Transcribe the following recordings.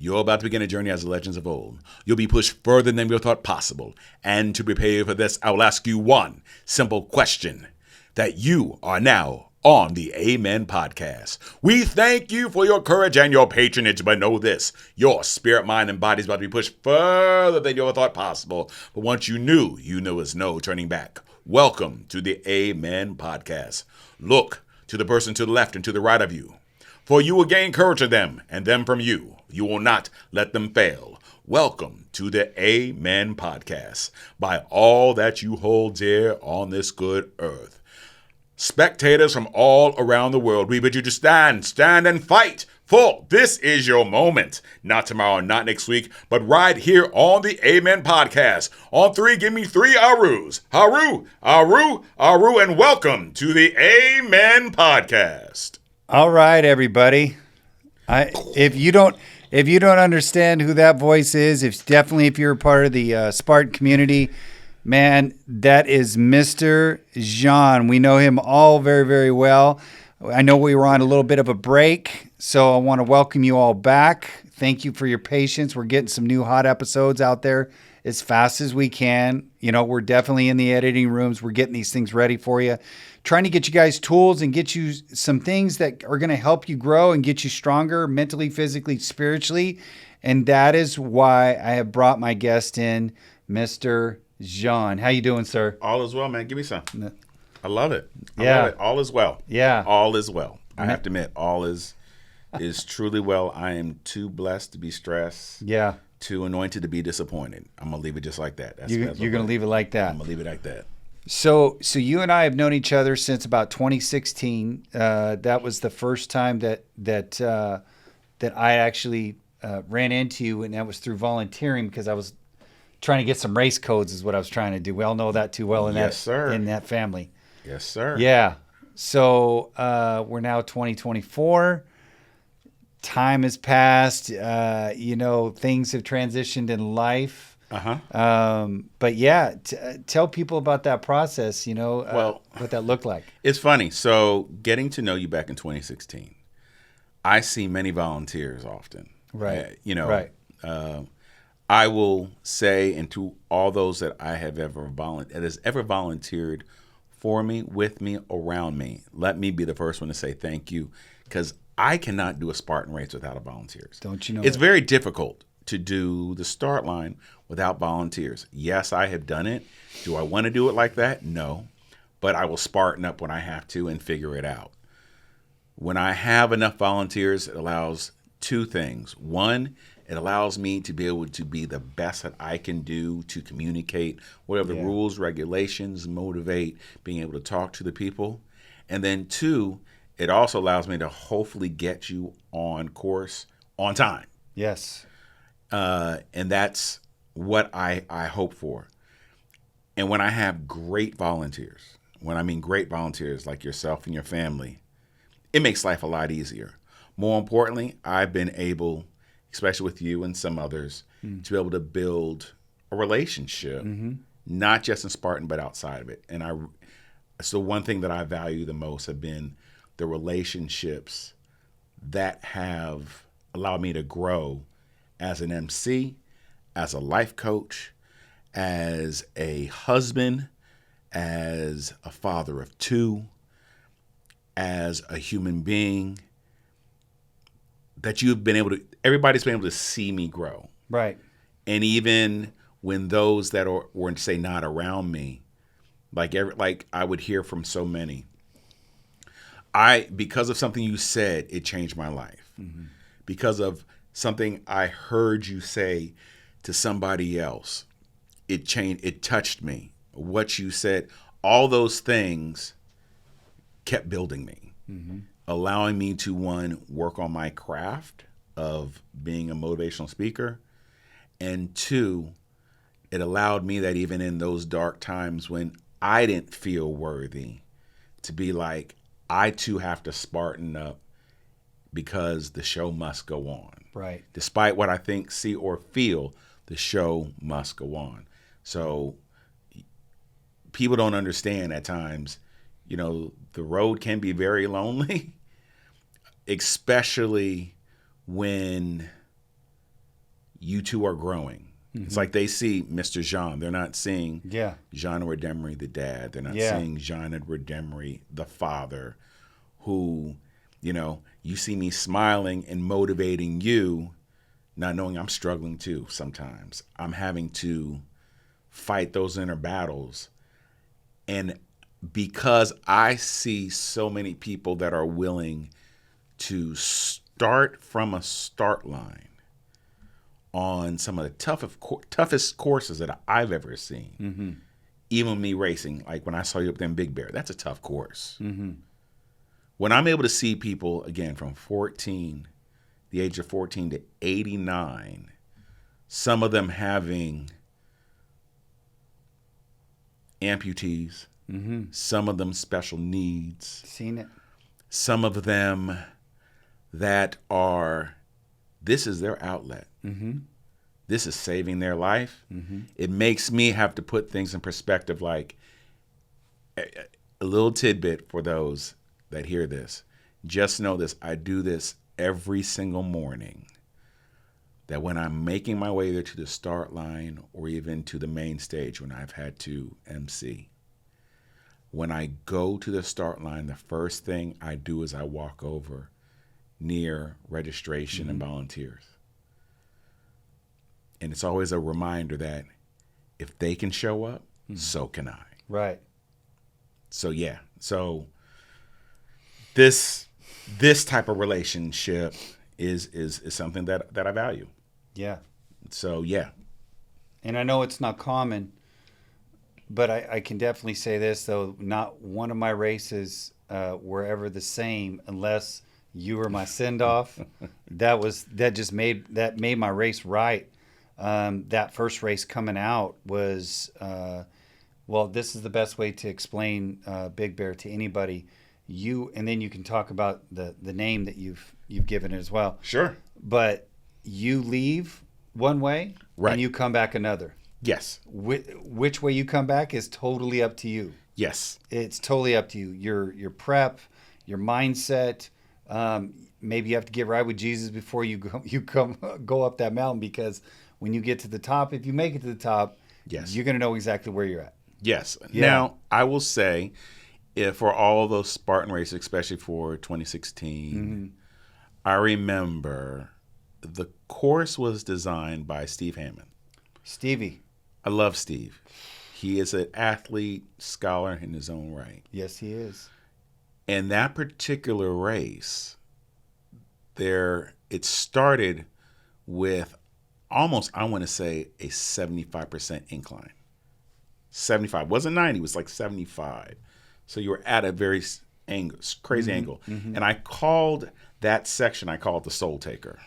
You're about to begin a journey as the legends of old. You'll be pushed further than you thought possible. And to prepare for this, I will ask you one simple question: that you are now on the Amen Podcast. We thank you for your courage and your patronage, but know this: your spirit, mind, and body is about to be pushed further than you ever thought possible. But once you knew there's no turning back. Welcome to the Amen Podcast. Look to the person to the left and to the right of you, for you will gain courage of them, and them from you. You will not let them fail. Welcome to the Amen Podcast. By all that you hold dear on this good earth, spectators from all around the world, we bid you to stand and fight. For this is your moment. Not tomorrow, not next week, but right here on the Amen Podcast. On three, give me three Arus. Aru, Aru, Aru, and welcome to the Amen Podcast. All right, everybody. If you don't understand who that voice is, if you're a part of the Spartan community, man, that is Mr. Jean. We know him all very, very well. I know we were on a little bit of a break, so I want to welcome you all back. Thank you for your patience. We're getting some new hot episodes out there as fast as we can. You know, we're definitely in the editing rooms. We're getting these things ready for you, trying to get you guys tools and get you some things that are going to help you grow and get you stronger mentally, physically, spiritually. And that is why I have brought my guest in, Mr. Jean. How you doing, sir? All is well, man. Give me some. I love it. I Yeah. love it. All is well. Yeah. All is well. I have to admit, all is truly well. I am too blessed to be stressed. Yeah. Too anointed to be disappointed. I'm going to leave it just like that. You're going to leave it like that. I'm going to leave it like that. So you and I have known each other since about 2016. That was the first time that I actually ran into you, and that was through volunteering because I was trying to get some race codes is what I was trying to do. We all know that too well in that family. Yes, sir. Yeah. So we're now 2024. Time has passed. Things have transitioned in life. But yeah, tell people about that process, what that looked like. It's funny. So getting to know you back in 2016, I see many volunteers often. Right. Right. I will say, and to all those that I have ever volunteered for me, with me, around me, let me be the first one to say thank you, because I cannot do a Spartan race without volunteers. Don't you know? It's very difficult to do the start line without volunteers. Yes, I have done it. Do I want to do it like that? No. But I will Spartan up when I have to and figure it out. When I have enough volunteers, it allows two things. One, it allows me to be able to be the best that I can do to communicate whatever the rules, regulations, motivate, being able to talk to the people. And then two, it also allows me to hopefully get you on course on time. Yes. And that's what I hope for. And when I have great volunteers, when I mean great volunteers like yourself and your family, it makes life a lot easier. More importantly, I've been able, especially with you and some others, to be able to build a relationship, not just in Spartan, but outside of it. And so one thing that I value the most have been the relationships that have allowed me to grow as an MC, as a life coach, as a husband, as a father of two, as a human being, that everybody's been able to see me grow. Right. And even when those that were, say, not around me, like I would hear from so many, because of something you said, it changed my life. Mm-hmm. Because of something I heard you say to somebody else, it touched me. What you said, all those things kept building me, allowing me to, one, work on my craft of being a motivational speaker, and two, it allowed me that even in those dark times when I didn't feel worthy, to be like, I too have to Spartan up because the show must go on. Right. Despite what I think, see, or feel, the show must go on. So people don't understand at times, the road can be very lonely, especially when you two are growing. It's like they see Mr. Jean. They're not seeing Yeah. Jean Edward Demery, the dad. They're not Yeah. seeing Jean Edward Demery, the father, who, you see me smiling and motivating you, not knowing I'm struggling too sometimes. I'm having to fight those inner battles. And because I see so many people that are willing to start from a start line on some of the toughest courses that I've ever seen, even me racing, like when I saw you up there in Big Bear, that's a tough course. When I'm able to see people, again, from the age of 14 to 89, some of them having amputees, some of them special needs, Seen it. some of them that this is their outlet. This is saving their life. It makes me have to put things in perspective, like a little tidbit for those that hear this. Just know this, I do this every single morning, that when I'm making my way there to the start line or even to the main stage when I've had to MC, when I go to the start line, the first thing I do is I walk over near registration and volunteers. And it's always a reminder that if they can show up, so can I. Right. So yeah. So this type of relationship is something that I value. Yeah. So yeah. And I know it's not common, but I can definitely say this, though. Not one of my races were ever the same unless you were my send-off. that made my race right. That first race coming out was, this is the best way to explain Big Bear to anybody. And then you can talk about the name that you've given it as well. Sure. But you leave one way, right, and you come back another. Yes. Which way you come back is totally up to you. Yes. It's totally up to you. Your prep, your mindset. Maybe you have to get right with Jesus before you go up that mountain, because when you get to the top, if you make it to the top, yes, you're going to know exactly where you're at. Yes. Yeah. Now, I will say, if for all those Spartan races, especially for 2016, I remember the course was designed by Steve Hammond. Stevie. I love Steve. He is an athlete, scholar in his own right. Yes, he is. And that particular race, it started with almost, I want to say, a 75% incline. 75. Wasn't 90, it was like 75. So you were at a very crazy angle. And I called that section, the Soul Taker.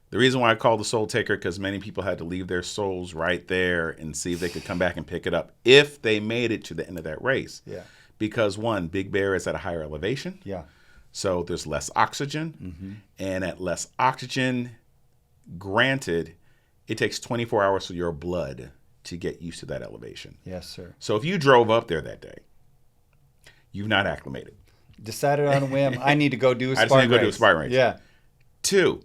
The reason why I called the Soul Taker, because many people had to leave their souls right there and see if they could come back and pick it up if they made it to the end of that race. Yeah. Because one, Big Bear is at a higher elevation. Yeah. So there's less oxygen. And at less oxygen, granted, it takes 24 hours for your blood to get used to that elevation. Yes, sir. So if you drove up there that day, you've not acclimated. Decided on a whim, I need to go do a Spartan race. I just need to go do a Spartan race. Yeah. 2,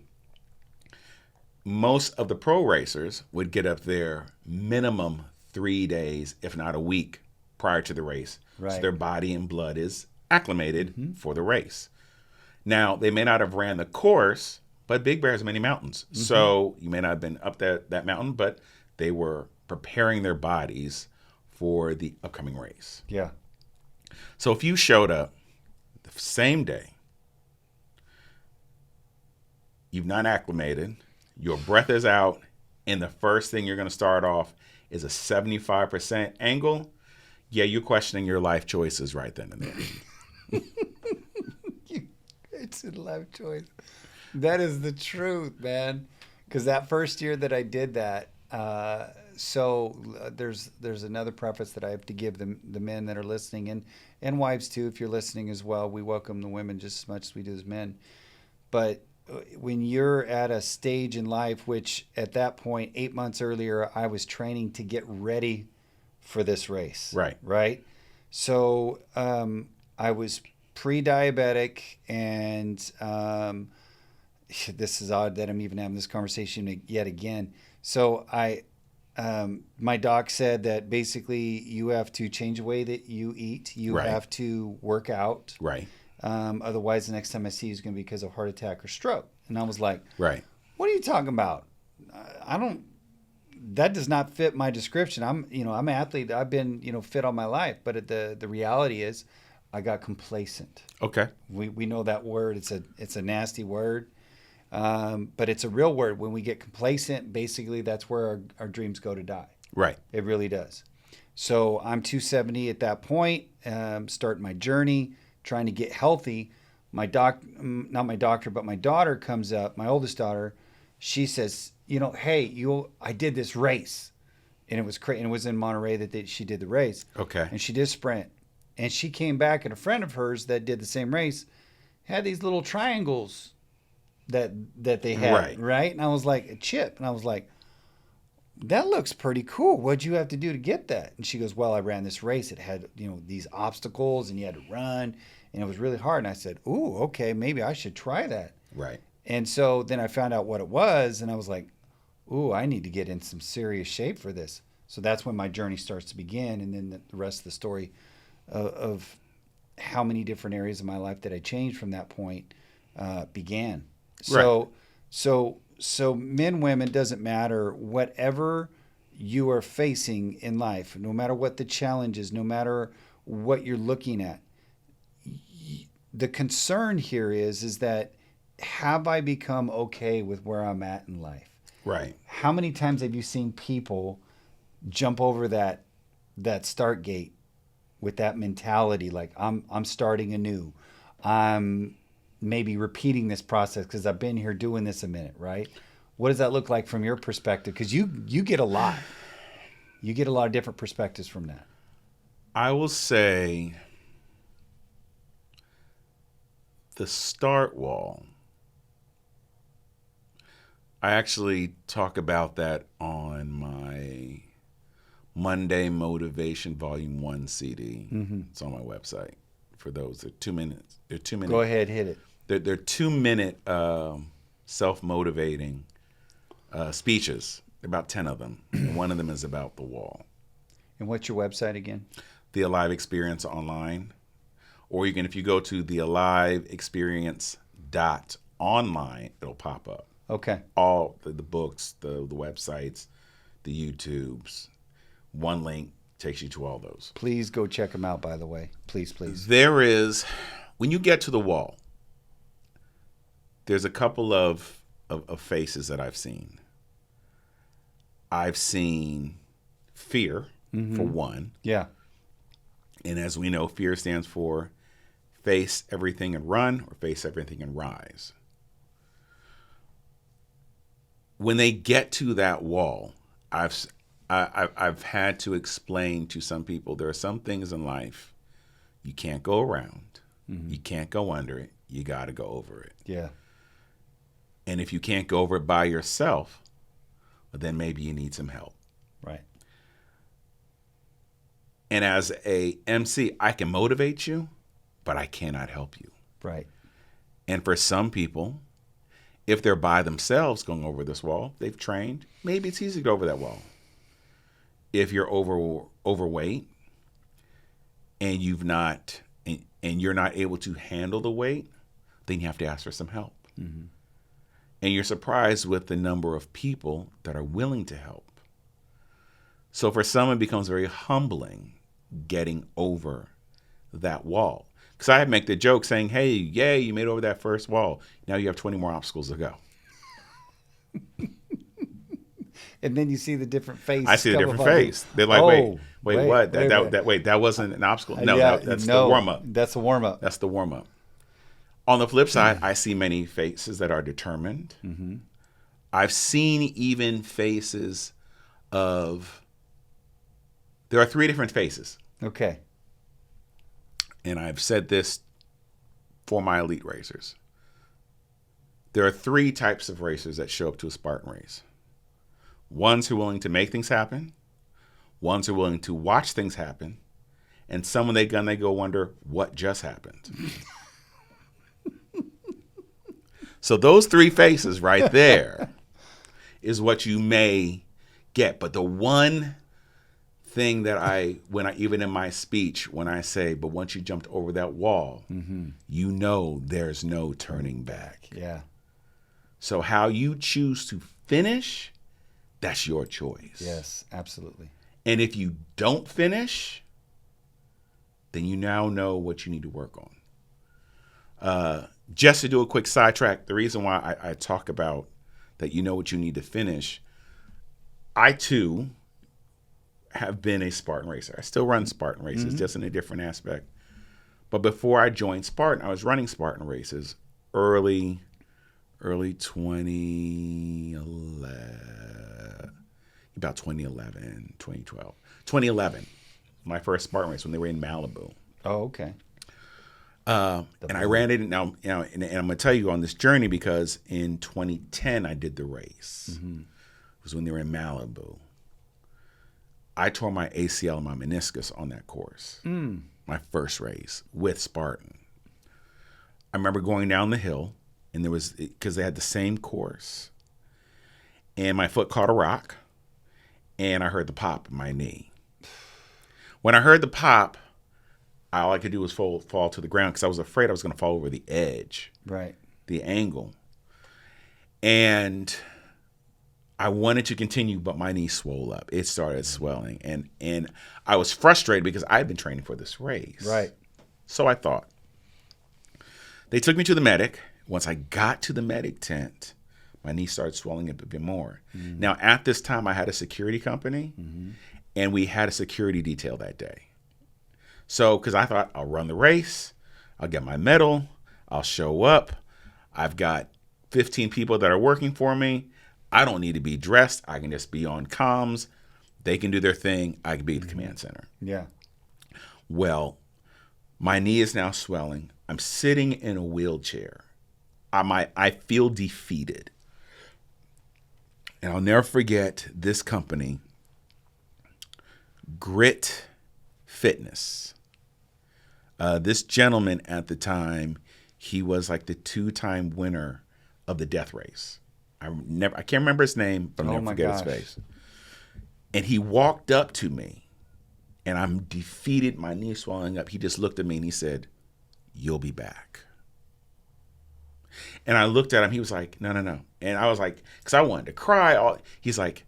most of the pro racers would get up there minimum 3 days, if not a week, prior to the race. Right. So their body and blood is acclimated for the race. Now, they may not have ran the course, but Big Bear has many mountains. So you may not have been up that mountain, but they were preparing their bodies for the upcoming race. Yeah. So if you showed up the same day, you've not acclimated, your breath is out, and the first thing you're going to start off is a 75% angle, yeah, you're questioning your life choices right then and there. It's a life choice. That is the truth, man. Because that first year that I did that, there's another preface that I have to give the men that are listening, and wives too, if you're listening as well. We welcome the women just as much as we do as men. But when you're at a stage in life, which at that point, 8 months earlier, I was training to get ready for this race. Right. Right. So I was pre-diabetic, and this is odd that I'm even having this conversation yet again. So my doc said that basically you have to change the way that you eat. You Right. have to work out. Right. Otherwise, the next time I see you is going to be because of heart attack or stroke. And I was like, Right. what are you talking about? I don't, that does not fit my description. I'm an athlete. I've been, fit all my life. But the reality is I got complacent. Okay. We know that word. It's a nasty word. But it's a real word. When we get complacent, basically that's where our dreams go to die. Right. It really does. So I'm 270 at that point, starting my journey, trying to get healthy. Not my doctor, but my daughter comes up, my oldest daughter. She says, hey, I did this race. And it was crazy. And it was in Monterey that she did the race. Okay. And she did sprint. And she came back, and a friend of hers that did the same race had these little triangles that they had, right? And I was like, a chip. And I was like, that looks pretty cool. What'd you have to do to get that? And she goes, well, I ran this race. It had, these obstacles, and you had to run, and it was really hard. And I said, ooh, okay, maybe I should try that. Right. And so then I found out what it was, and I was like, ooh, I need to get in some serious shape for this. So that's when my journey starts to begin. And then the rest of the story of how many different areas of my life that I changed from that point began. So, Right. so men, women, doesn't matter. Whatever you are facing in life, no matter what the challenge is, no matter what you're looking at, the concern here is that have I become okay with where I'm at in life? Right. How many times have you seen people jump over that start gate with that mentality, like I'm starting anew, I'm maybe repeating this process because I've been here doing this a minute, right? What does that look like from your perspective? Because you get a lot. You get a lot of different perspectives from that. I will say the start wall. I actually talk about that on my Monday Motivation Volume 1 CD. Mm-hmm. It's on my website. For those, they're 2 minutes. They're 2 minutes. Go ahead, hit it. They're 2 minute self-motivating speeches. About 10 of them. And one of them is about the wall. And what's your website again? The Alive Experience Online. Or you can, if you go to thealiveexperience.online, it'll pop up. Okay. All the books, the websites, the YouTubes. One link takes you to all those. Please go check them out, by the way. Please, please. There is, when you get to the wall, there's a couple of faces that I've seen. I've seen fear, for one. Yeah. And as we know, fear stands for face everything and run, or face everything and rise. When they get to that wall, I've had to explain to some people there are some things in life you can't go around, you can't go under it, you got to go over it. Yeah. And if you can't go over it by yourself, well, then maybe you need some help. Right. And as a MC, I can motivate you, but I cannot help you. Right. And for some people, if they're by themselves going over this wall, they've trained, maybe it's easy to go over that wall. If you're overweight and you're not able to handle the weight, then you have to ask for some help. Mm-hmm. And you're surprised with the number of people that are willing to help. So for some, it becomes very humbling getting over that wall. Because I make the joke saying, hey, yay, you made it over that first wall. Now you have 20 more obstacles to go. And then you see the different face. I see a different face. They're like, wait, what? That wasn't an obstacle? No, that's the warm-up. That's the warm-up. That's the warm-up. On the flip side, I see many faces that are determined. Mm-hmm. I've seen even faces of, there are 3 different faces. Okay. And I've said this for my elite racers. There are 3 types of racers that show up to a Spartan race. Ones who are willing to make things happen, ones who are willing to watch things happen, and some when they go wonder what just happened. So those three faces right there is what you may get. But the one thing that even in my speech, when I say, but once you jumped over that wall, you know there's no turning back. Yeah. So how you choose to finish, that's your choice. Yes, absolutely. And if you don't finish, then you now know what you need to work on. Just to do a quick sidetrack, the reason why I talk about that you know what you need to finish, I too have been a Spartan racer. I still run Spartan races, just in a different aspect. But before I joined Spartan, I was running Spartan races early 2011, about 2011, 2012. 2011, my first Spartan race when they were in Malibu. Oh, okay. And I ran it now, and I'm going to tell you on this journey because in 2010 I did the race. It was when they were in Malibu. I tore my ACL and my meniscus on that course. My first race with Spartan. I remember going down the hill, and because they had the same course, and my foot caught a rock, and I heard the pop in my knee. When I heard the pop, all I could do was fall to the ground because I was afraid I was going to fall over the edge, Right. the angle. And I wanted to continue, but my knee swelled up. It started swelling. And I was frustrated because I had been training for this race. Right. So I thought. They took me to the medic. Once I got to the medic tent, my knee started swelling up a bit more. Now, at this time, I had a security company, and we had a security detail that day. So, because I thought, I'll run the race, I'll get my medal, I'll show up. I've got 15 people that are working for me. I don't need to be dressed. I can just be on comms. They can do their thing. I can be at the command center. Yeah. Well, my knee is now swelling. I'm sitting in a wheelchair. I feel defeated. And I'll never forget this company, Grit Fitness. This gentleman at the time, he was like the 2-time winner of the death race. I can't remember his name, but I'll never forget his face. And he walked up to me, and I'm defeated, my knee swelling up. He just looked at me and he said, "You'll be back." And I looked at him. He was like, "No, no, no." And I was like, because I wanted to cry. He's like,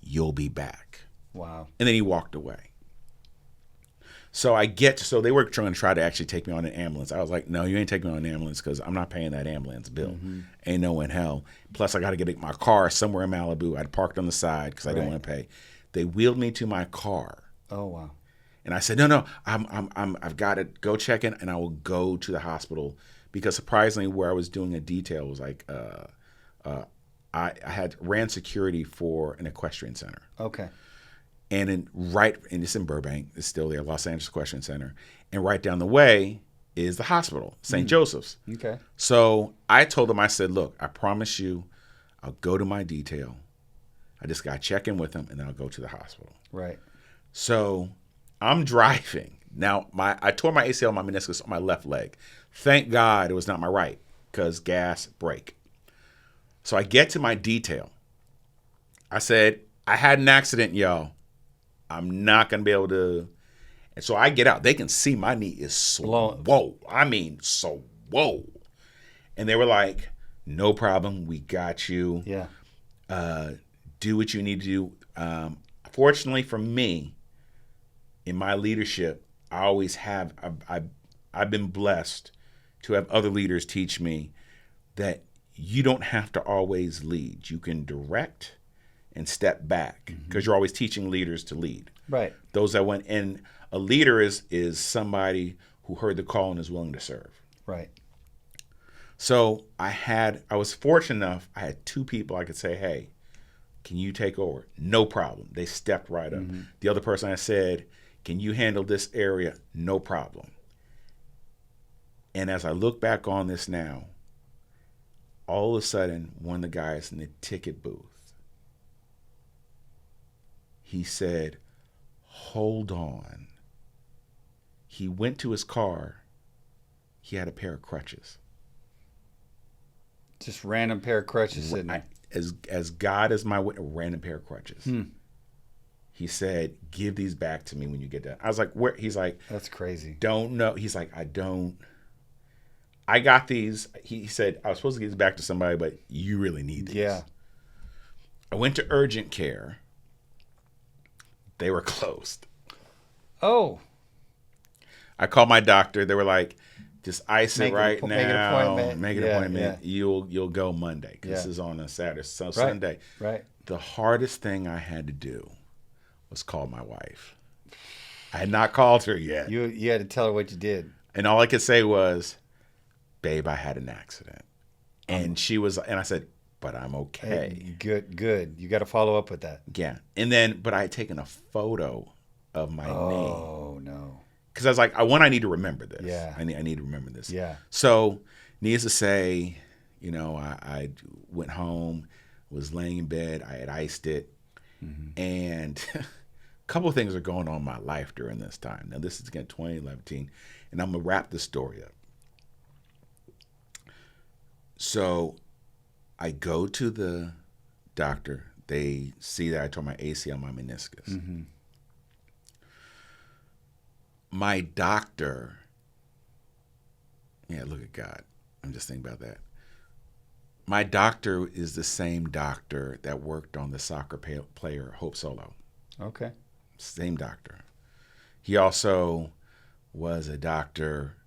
"You'll be back." Wow. And then he walked away. So they were trying to actually take me on an ambulance. I was like, "No, you ain't taking me on an ambulance because I'm not paying that ambulance bill. Ain't no in hell. Plus, I got to get my car somewhere in Malibu. I'd parked on the side because I didn't want to pay." They wheeled me to my car. Oh, wow. And I said, "No, I've got to go check in, and I will go to the hospital." Because surprisingly, where I was doing a detail was like, I had ran security for an equestrian center. Okay. And it's in Burbank, it's still there, Los Angeles Equestrian Center. And right down the way is the hospital, St. Joseph's. Okay. So I told them, I said, "Look, I promise you, I'll go to my detail. I just got to check in with them, and then I'll go to the hospital." Right. So I'm driving. Now, I tore my ACL, my meniscus on my left leg. Thank God it was not my right, because gas, brake. So I get to my detail. I said, "I had an accident, y'all. I'm not going to be able to." And so I get out. They can see my knee is swole. I mean, so whoa. And they were like, "No problem. We got you. Yeah. Do what you need to do." Fortunately for me, in my leadership, I always have, I've been blessed to have other leaders teach me that you don't have to always lead. You can direct and step back because you're always teaching leaders to lead. Right. Those that went in, a leader is somebody who heard the call and is willing to serve. Right. So I was fortunate enough, I had 2 people I could say, "Hey, can you take over?" No problem. They stepped right up. The other person I said, "Can you handle this area?" No problem. And as I look back on this now, all of a sudden, one of the guys in the ticket booth, he said, "Hold on." He went to his car. He had a pair of crutches. Just random pair of crutches sitting there. As God is my witness, a random pair of crutches. He said, "Give these back to me when you get done." I was like, "Where?" He's like, That's crazy. "Don't know." He's like, "I don't. I got these." He said, "I was supposed to give these back to somebody, but you really need these." Yeah. I went to urgent care. They were closed. Oh. I called my doctor. They were like, "Just ice it right now. Make an appointment. Make an appointment. You'll go Monday because this is on a Saturday, Sunday." Right. The hardest thing I had to do was call my wife. I had not called her yet, You had to tell her what you did. and all I could say was, "Babe, I had an accident," and I said, "But I'm okay." Good. You got to follow up with that. Yeah, and then, but I had taken a photo of my knee. Oh no. Because I was like, I need to remember this. Yeah. I need to remember this. Yeah. So, needless to say, I went home, was laying in bed, I had iced it, and a couple of things are going on in my life during this time. Now, this is again 2011, and I'm gonna wrap this story up. So, I go to the doctor. They see that I tore my ACL, my meniscus. My doctor, look at God. I'm just thinking about that. My doctor is the same doctor that worked on the soccer player Hope Solo. Okay. Same doctor. He also was a doctor.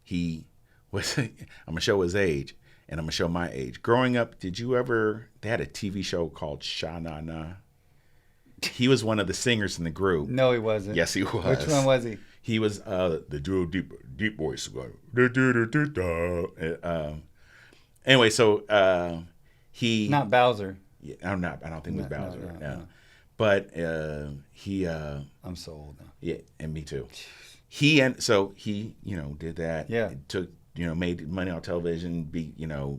He was, I'm going to show his age, and I'm going to show my age. Growing up, they had a TV show called Sha Na Na. He was one of the singers in the group. No, he wasn't. Yes, he was. Which one was he? He was the dual deep voice. Anyway, so he Not Bowser. Yeah, I don't think it was Bowser. No. no. But he. I'm so old now. Yeah, and me too. He did that. Yeah. Took made money on television.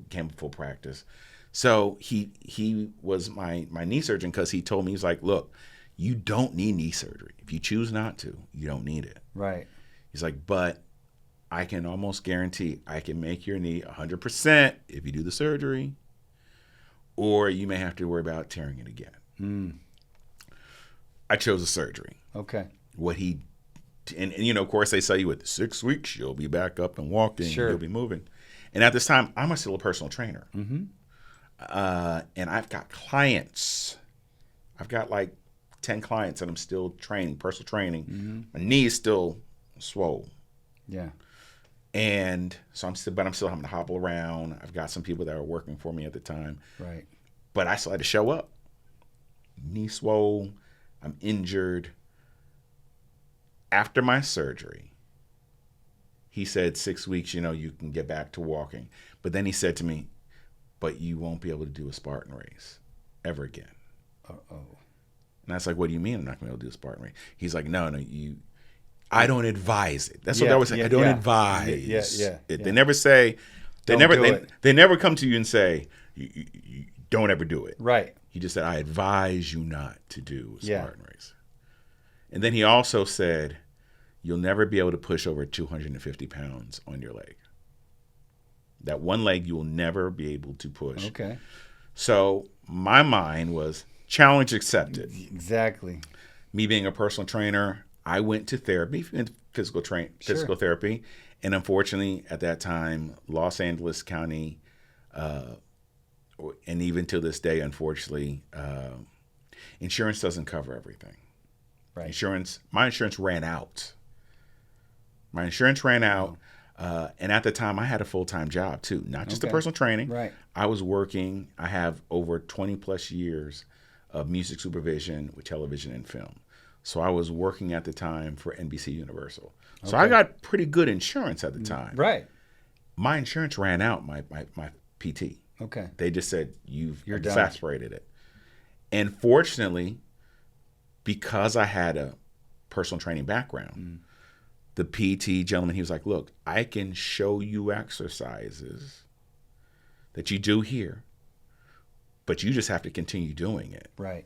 Came full practice. So he was my knee surgeon because he told me, he's like, "Look, you don't need knee surgery. If you choose not to, you don't need it." Right. He's like, "But I can almost guarantee I can make your knee 100% if you do the surgery, or you may have to worry about tearing it again." I chose the surgery. Okay. And of course, they say with 6 weeks, you'll be back up and walking, Sure. you'll be moving. And at this time, I'm still a personal trainer. Mm-hmm. And I've got clients. I've got like 10 clients that I'm still training, personal training. Mm-hmm. My knee is still swole. Yeah. And so I'm still having to hobble around. I've got some people that are working for me at the time. Right. But I still had to show up. Knee swole. I'm injured. After my surgery, he said 6 weeks, you can get back to walking. But then he said to me, "But you won't be able to do a Spartan race ever again." Uh-oh. And I was like, "What do you mean I'm not going to be able to do a Spartan race?" He's like, "No, I don't advise it." That's what I was saying. I don't advise it. They never say, they never come to you and say, you don't ever do it. Right. He just said, "I advise you not to do a Spartan race." And then he also said, "You'll never be able to push over 250 pounds on your leg. That one leg you will never be able to push." Okay. So my mind was challenge accepted. Exactly. Me being a personal trainer, I went to therapy, physical therapy. And unfortunately, at that time, Los Angeles County, and even to this day, unfortunately, insurance doesn't cover everything. Right. My insurance ran out. And at the time, I had a full-time job too, not just the personal training. Right. I was working. I have over 20 plus years of music supervision with television and film. So I was working at the time for NBC Universal. So I got pretty good insurance at the time. Right. My insurance ran out, my PT. Okay. They just said, you're done. exasperated it. And fortunately, because I had a personal training background, the PT gentleman, he was like, "Look, I can show you exercises that you do here, but you just have to continue doing it." Right.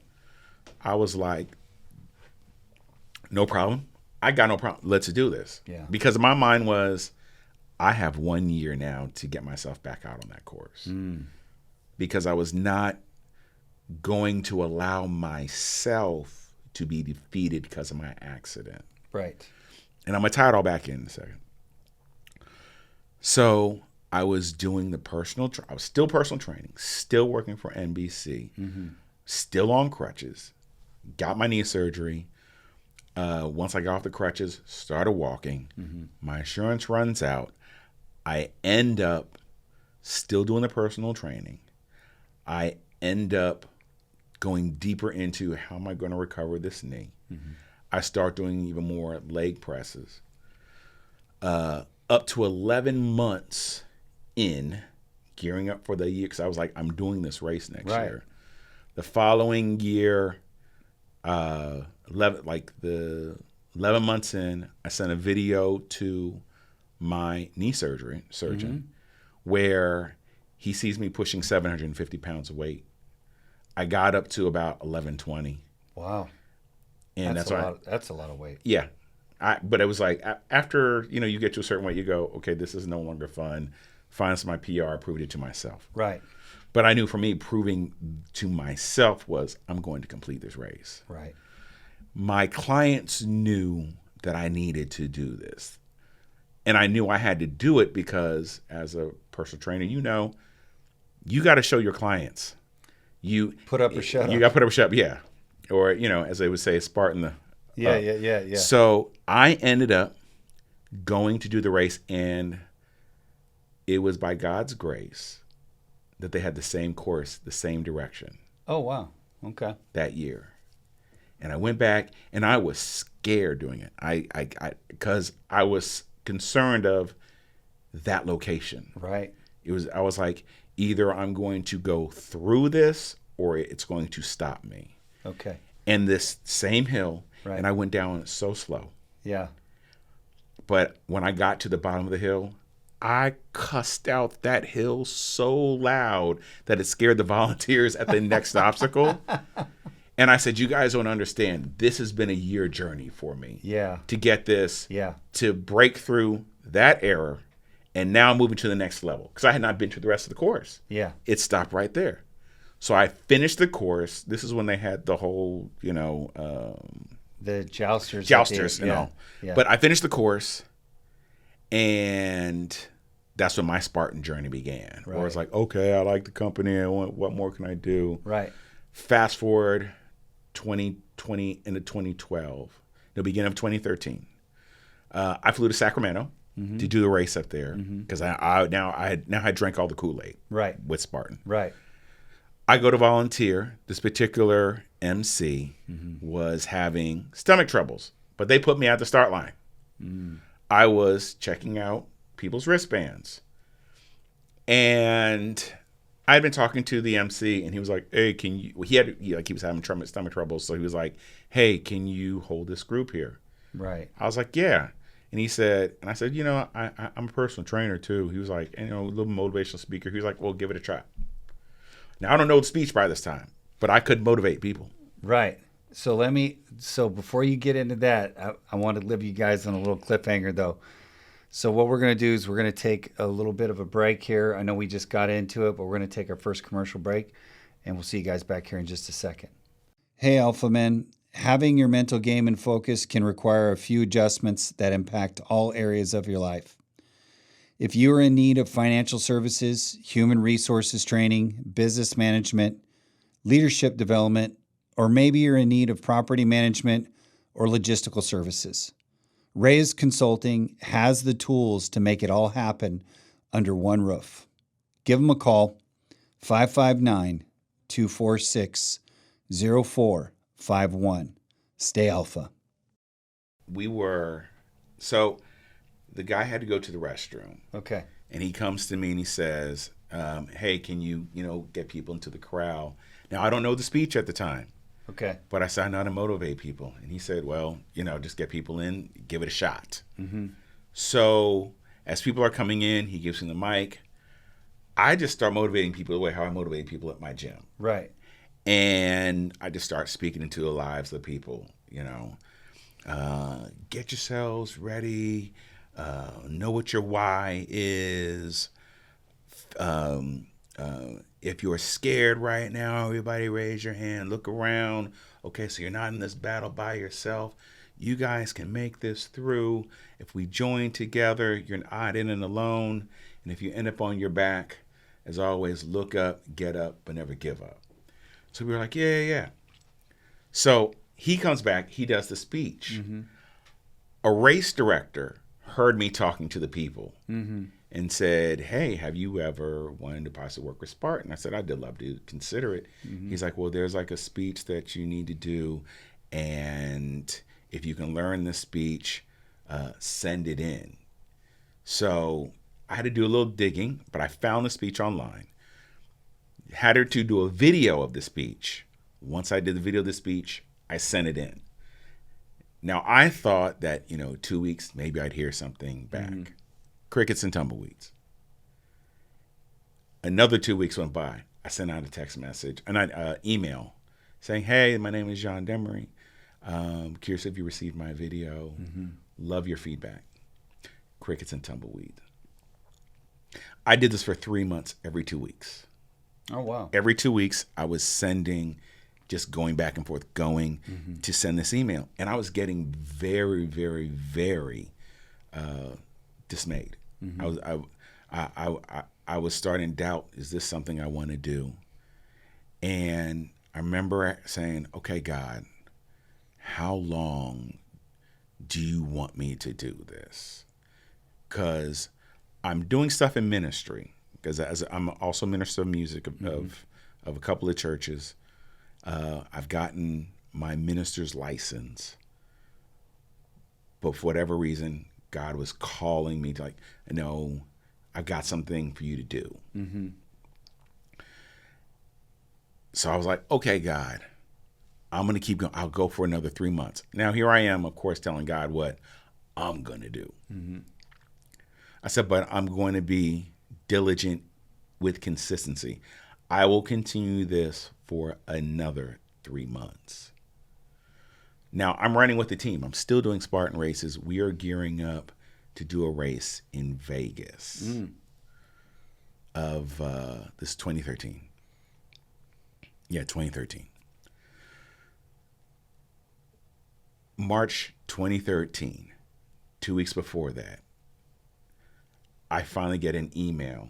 I was like, "No problem. I got no problem. Let's do this." Yeah. Because my mind was, I have 1 year now to get myself back out on that course because I was not going to allow myself to be defeated because of my accident. Right. And I'm going to tie it all back in a second. So I was doing the I was still personal training, still working for NBC, still on crutches, got my knee surgery. Once I got off the crutches, started walking. My insurance runs out. I end up still doing the personal training. I end up going deeper into how am I going to recover this knee. I start doing even more leg presses. Up to 11 months in, gearing up for the year, because I was like, I'm doing this race next year. The following year, 11 months in, I sent a video to my knee surgeon where he sees me pushing 750 pounds of weight. I got up to about 1120. Wow. And that's a lot of weight. Yeah. But it was like after, you get to a certain weight, you go, okay, this is no longer fun. Finally, my PR proved it to myself. Right. But I knew for me, proving to myself was I'm going to complete this race. Right. My clients knew that I needed to do this. And I knew I had to do it because as a personal trainer, you got to show your clients. You put up or shut up. You got to put up or shut up, yeah. Or, as they would say, Spartan the Yeah. So I ended up going to do the race, and it was by God's grace that they had the same course, the same direction. Oh, wow. Okay. That year. And I went back, and I was scared doing it. Because I was concerned of that location. Right. I was like, either I'm going to go through this or it's going to stop me. Okay. And this same hill, right. And I went down so slow. Yeah. But when I got to the bottom of the hill, I cussed out that hill so loud that it scared the volunteers at the next obstacle. And I said, you guys don't understand. This has been a year journey for me. Yeah. To get this. Yeah. To break through that error. And now moving to the next level. Because I had not been to the rest of the course. Yeah. It stopped right there. So I finished the course. This is when they had the whole, the jousters. Jousters and all. Yeah. But I finished the course. And that's when my Spartan journey began. Right. Where it's like, okay, I like the company. What more can I do? Right. Fast forward 2020 into 2012, the beginning of 2013. I flew to Sacramento to do the race up there because I had drank all the Kool-Aid. Right. With Spartan. Right. I go to volunteer. This particular MC was having stomach troubles, but they put me at the start line. I was checking out people's wristbands, and I had been talking to the MC, and he was like, "Hey, can you?" He was having stomach troubles, so he was like, "Hey, can you hold this group here?" Right. I was like, "Yeah." And he said, and I said, I'm a personal trainer too. He was like, a little motivational speaker. He was like, well, give it a try. Now I don't know the speech by this time, but I could motivate people. Right. So before you get into that, I want to leave you guys on a little cliffhanger though. So what we're going to do is we're going to take a little bit of a break here. I know we just got into it, but we're going to take our first commercial break, and we'll see you guys back here in just a second. Hey, Alpha Men. Having your mental game in focus can require a few adjustments that impact all areas of your life. If you are in need of financial services, human resources training, business management, leadership development, or maybe you're in need of property management or logistical services, Reyes Consulting has the tools to make it all happen under one roof. Give them a call, 559-246-0451. Stay alpha. So the guy had to go to the restroom. Okay. And he comes to me and he says, hey, can you, get people into the corral? Now, I don't know the speech at the time. Okay. But I said, I know how to motivate people. And he said, well, just get people in, give it a shot. Mm-hmm. So as people are coming in, he gives me the mic. I just start motivating people the way how I motivate people at my gym. Right. And I just start speaking into the lives of people, get yourselves ready. Know what your why is. If you're scared right now, everybody raise your hand, look around. Okay, so you're not in this battle by yourself. You guys can make this through. If we join together, you're not in and alone. And if you end up on your back, as always, look up, get up, but never give up. So we were like, yeah. So he comes back, he does the speech. A race director heard me talking to the people and said, hey, have you ever wanted to possibly work with Spartan? I said, I'd love to consider it. He's like, well, there's like a speech that you need to do. And if you can learn the speech, send it in. So I had to do a little digging, but I found the speech online. Had her to do a video of the speech. Once I did the video of the speech, I sent it in. Now, I thought that, 2 weeks, maybe I'd hear something back. Crickets and tumbleweeds. Another 2 weeks went by. I sent out a text message, an email saying, hey, my name is John Demery. Curious if you received my video. Love your feedback. Crickets and tumbleweeds. I did this for 3 months, every 2 weeks. Oh, wow. Every 2 weeks, I was just going back and forth, to send this email. And I was getting very, very, very dismayed. I was starting to doubt, is this something I want to do? And I remember saying, okay, God, how long do you want me to do this? Because I'm doing stuff in ministry, because I'm also a minister of music of a couple of churches. I've gotten my minister's license, but for whatever reason, God was calling me to no, I've got something for you to do. So I was like, okay, God, I'm going to keep going. I'll go for another 3 months. Now here I am, of course, telling God what I'm going to do. I said, but I'm going to be diligent with consistency. I will continue this for another 3 months. Now, I'm running with the team. I'm still doing Spartan races. We are gearing up to do a race in Vegas of this 2013. Yeah, 2013. March 2013, 2 weeks before that, I finally get an email.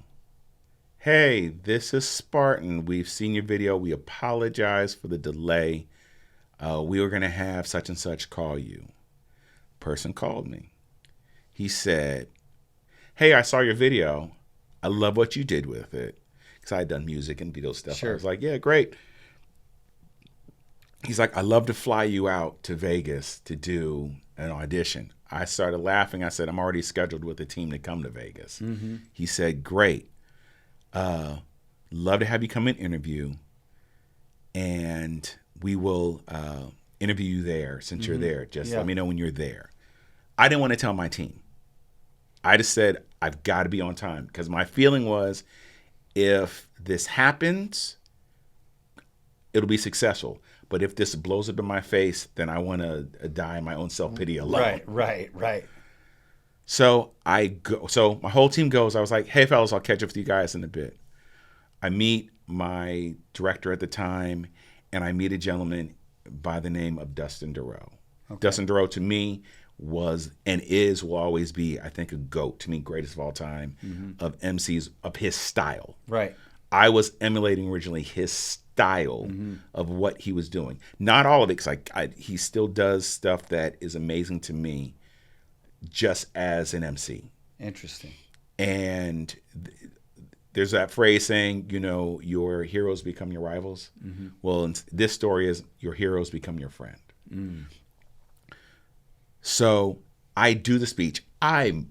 Hey, this is Spartan. We've seen your video. We apologize for the delay. We were going to have such and such call you. Person called me. He said, hey, I saw your video. I love what you did with it. Because I had done music and video stuff. Sure. I was like, yeah, great. He's like, I'd love to fly you out to Vegas to do an audition. I started laughing. I said, I'm already scheduled with the team to come to Vegas. He said, great. Love to have you come and interview. And we will interview you there since you're there. Just let me know when you're there. I didn't want to tell my team. I just said, I've got to be on time. Because my feeling was, if this happens, it'll be successful. But if this blows up in my face, then I want to die in my own self-pity alone. Right. So I go. So my whole team goes. I was like, hey, fellas, I'll catch up with you guys in a bit. I meet my director at the time, and I meet a gentleman by the name of Dustin Dorough. Okay. Dustin Dorough, to me, was and will always be, I think, a GOAT, to me, greatest of all time, of MCs, of his style. Right. I was emulating originally his style of what he was doing. Not all of it, because he still does stuff that is amazing to me just as an MC. Interesting. And there's that phrase saying, your heroes become your rivals. Well, this story is your heroes become your friend. So I do the speech. I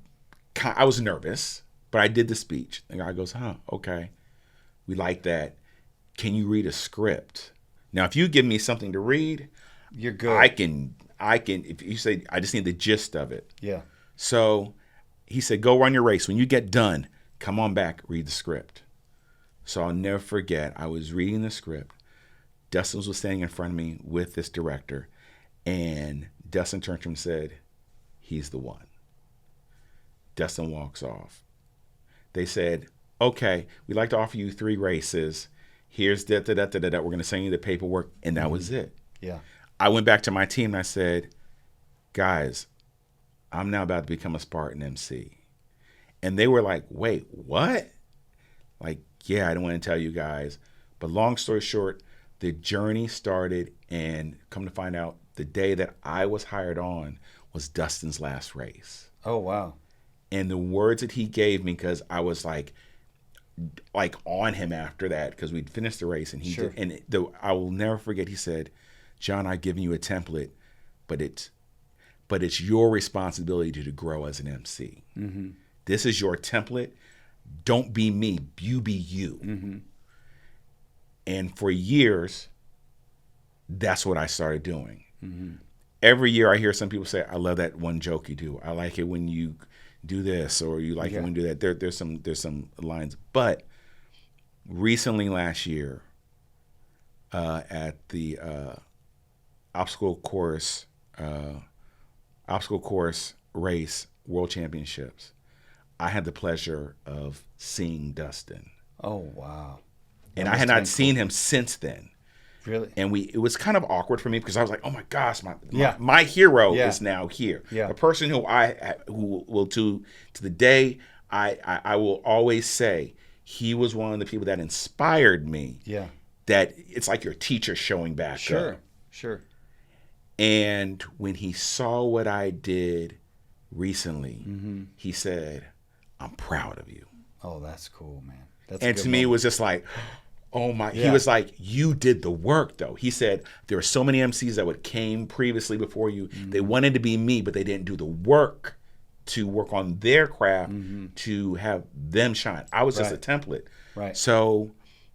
was nervous, but I did the speech. The guy goes, okay. We like that. Can you read a script? Now, if you give me something to read, you're good. I can, if you say, I just need the gist of it. Yeah. So he said, go run your race. When you get done, come on back, read the script. So I'll never forget, I was reading the script. Dustin was standing in front of me with this director, and Dustin turned to him and said, he's the one. Dustin walks off. They said, okay, we'd like to offer you 3 races. Here's da da da da da. We're going to send you the paperwork. And that was it. Yeah. I went back to my team and I said, guys, I'm now about to become a Spartan MC. And they were like, wait, what? Like, yeah, I don't want to tell you guys. But long story short, the journey started, and come to find out, the day that I was hired on was Dustin's last race. Oh, wow. And the words that he gave me, because I was like on him after that, because we'd finished the race, and he Sure. did, and I will never forget, he said, John, I've given you a template, but it's your responsibility to grow as an MC. Mm-hmm. This is your template. Don't be me. You be you. Mm-hmm. And for years, that's what I started doing. Mm-hmm. Every year I hear some people say, I love that one joke you do. I like it when you do this, or you like it when you do that. There's some lines. But recently last year, at the obstacle course race World Championships, I had the pleasure of seeing Dustin. Oh, wow. And I had not seen him since then. Really? And it was kind of awkward for me, because I was like, oh my gosh, my hero is now here. Yeah. The person who will to the day, I will always say, he was one of the people that inspired me. Yeah. That it's like your teacher showing back up. Sure. And when he saw what I did recently, he said, I'm proud of you. Oh, that's cool, man. That's And to me, it was just like, oh my, Yeah. he was like, you did the work though. He said, there were so many MCs that came previously before you. They wanted to be me, but they didn't do the work to work on their craft to have them shine. I was just a template. Right. So,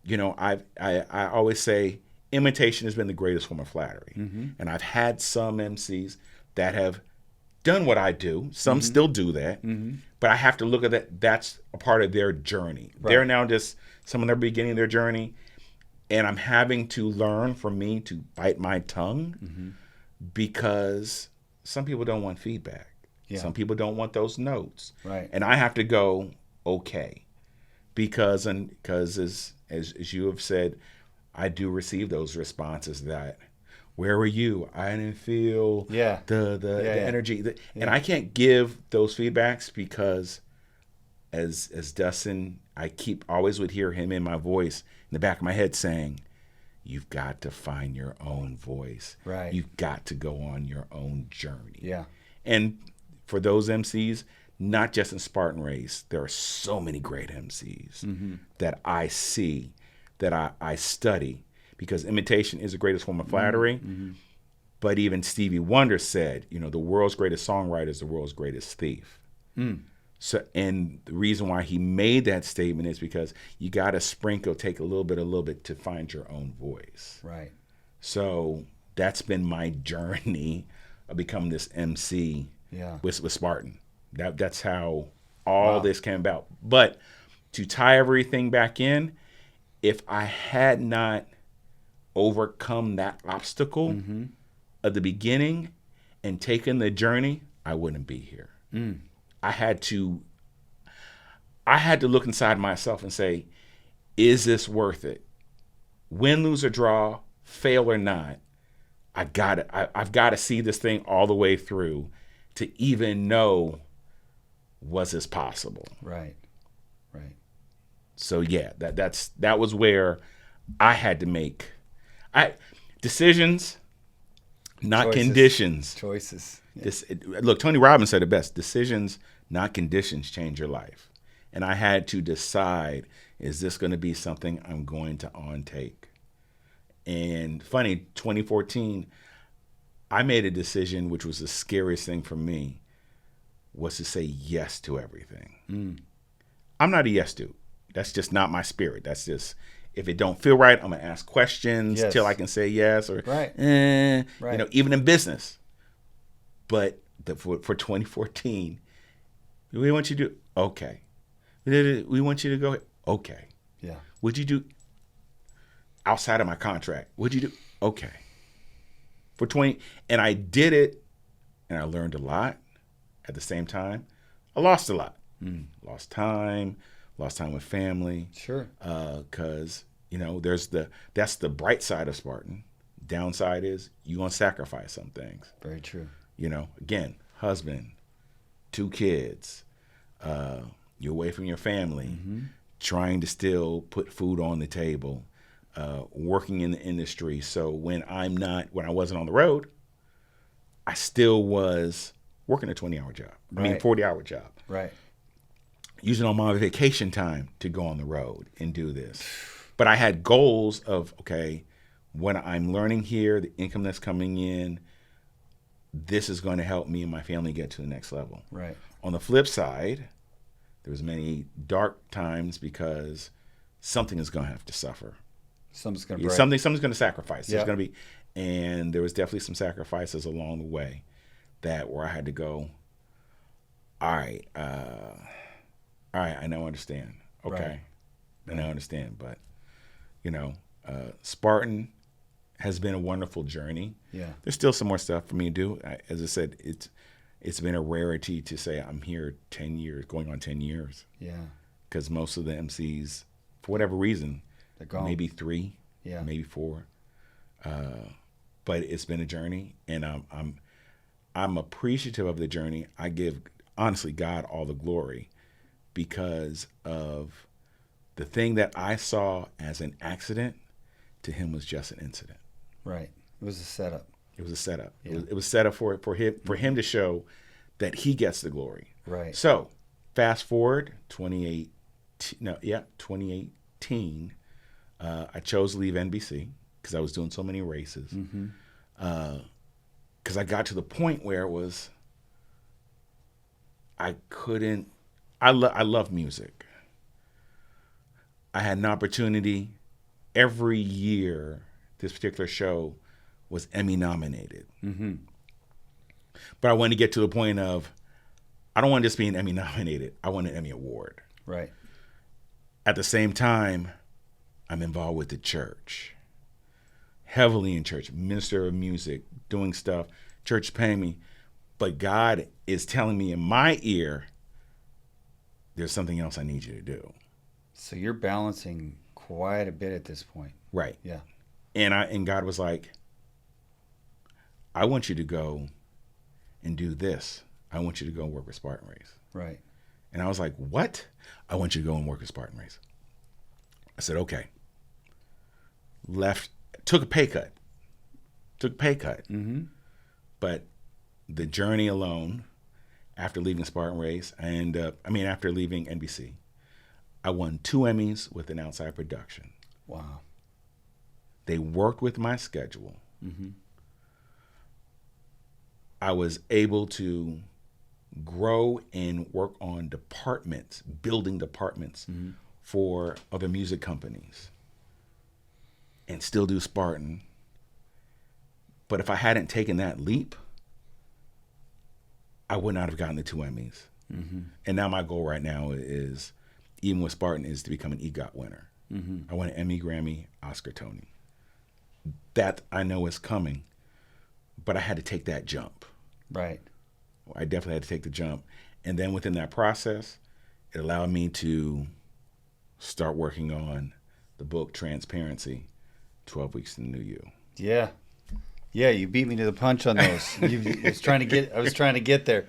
I always say imitation has been the greatest form of flattery. And I've had some MCs that have done what I do. Some still do that. But I have to look at that. That's a part of their journey. Right. They're now just some of their beginning their journey. And I'm having to learn for me to bite my tongue, because some people don't want feedback. Yeah. Some people don't want those notes. Right. And I have to go, okay. Because as you have said, I do receive those responses that, where were you? I didn't feel the energy. And I can't give those feedbacks, because as Dustin, I always would hear him in my voice in the back of my head saying, you've got to find your own voice. Right. You've got to go on your own journey. Yeah. And for those MCs, not just in Spartan Race, there are so many great MCs that I see, that I study, because imitation is the greatest form of flattery. But even Stevie Wonder said, the world's greatest songwriter is the world's greatest thief. So, and the reason why he made that statement is because you got to take a little bit to find your own voice. Right. So that's been my journey of becoming this MC with Spartan. That's how all this came about. But to tie everything back in, if I had not overcome that obstacle at the beginning and taken the journey, I wouldn't be here. I had to look inside myself and say, is this worth it? Win, lose, or draw, fail or not, I've got to see this thing all the way through to even know, was this possible? Right. So yeah, that was where I had to make decisions, not conditions. Choices. Look, Tony Robbins said it best: decisions, not conditions, change your life. And I had to decide, is this going to be something I'm going to take? And funny, 2014, I made a decision, which was the scariest thing for me, was to say yes to everything. I'm not a yes dude. That's just not my spirit. That's just, if it don't feel right, I'm going to ask questions till I can say yes, or even in business. But for 2014, we want you to do, okay. We want you to go, okay. Yeah. What'd you do outside of my contract? What'd you do? Okay. For 20, and I did it, and I learned a lot. At the same time, I lost a lot. Lost time with family. Sure. Because that's the bright side of Spartan. Downside is you're gonna sacrifice some things. Very true. Again, husband, 2 kids, you're away from your family, trying to still put food on the table, working in the industry. So when I wasn't on the road, I still was working a 20-hour job. Right. 40-hour job. Right. Using all my vacation time to go on the road and do this. But I had goals of, okay, when I'm learning here, the income that's coming in, this is going to help me and my family get to the next level. Right. On the flip side, there was many dark times because something is going to have to suffer. Something's going to break. Something's going to sacrifice. Yeah. There's going to be, and there was definitely some sacrifices along the way where I had to go, all right, I now understand. Okay. Right. I now understand. But, Spartan has been a wonderful journey. Yeah. There's still some more stuff for me to do. As I said, it's been a rarity to say I'm here 10 years, going on 10 years. Yeah. Because most of the MCs, for whatever reason, They're gone. maybe 3, Yeah. maybe 4. But it's been a journey, and I'm appreciative of the journey. I give, honestly, God all the glory because of the thing that I saw as an accident to him was just an incident. Right. It was a setup. It was a setup. Yeah. It was set up for him to show that he gets the glory. Right. So, fast forward 2018. I chose to leave NBC because I was doing so many races. Because I got to the point where it was, I couldn't. I love music. I had an opportunity every year. This particular show was Emmy nominated. But I wanted to get to the point of, I don't want to just be an Emmy nominated. I want an Emmy award. Right. At the same time, I'm involved with the church, heavily in church, minister of music, doing stuff, church paying me. But God is telling me in my ear, there's something else I need you to do. So you're balancing quite a bit at this point. Right. Yeah. And God was like, I want you to go and do this. I want you to go and work with Spartan Race. Right. And I was like, what? I want you to go and work with Spartan Race. I said, okay. Took a pay cut. But the journey alone, after leaving Spartan Race, after leaving NBC, I won 2 Emmys with an outside production. Wow. They worked with my schedule. I was able to grow and work on departments, building departments for other music companies, and still do Spartan. But if I hadn't taken that leap, I would not have gotten the 2 Emmys. And now my goal right now is, even with Spartan, is to become an EGOT winner. I want an Emmy, Grammy, Oscar, Tony. That I know is coming, but I had to take that jump. Right. I definitely had to take the jump. And then within that process, it allowed me to start working on the book Transparency, 12 Weeks to the New You. Yeah. Yeah, you beat me to the punch on those. I was trying to get there.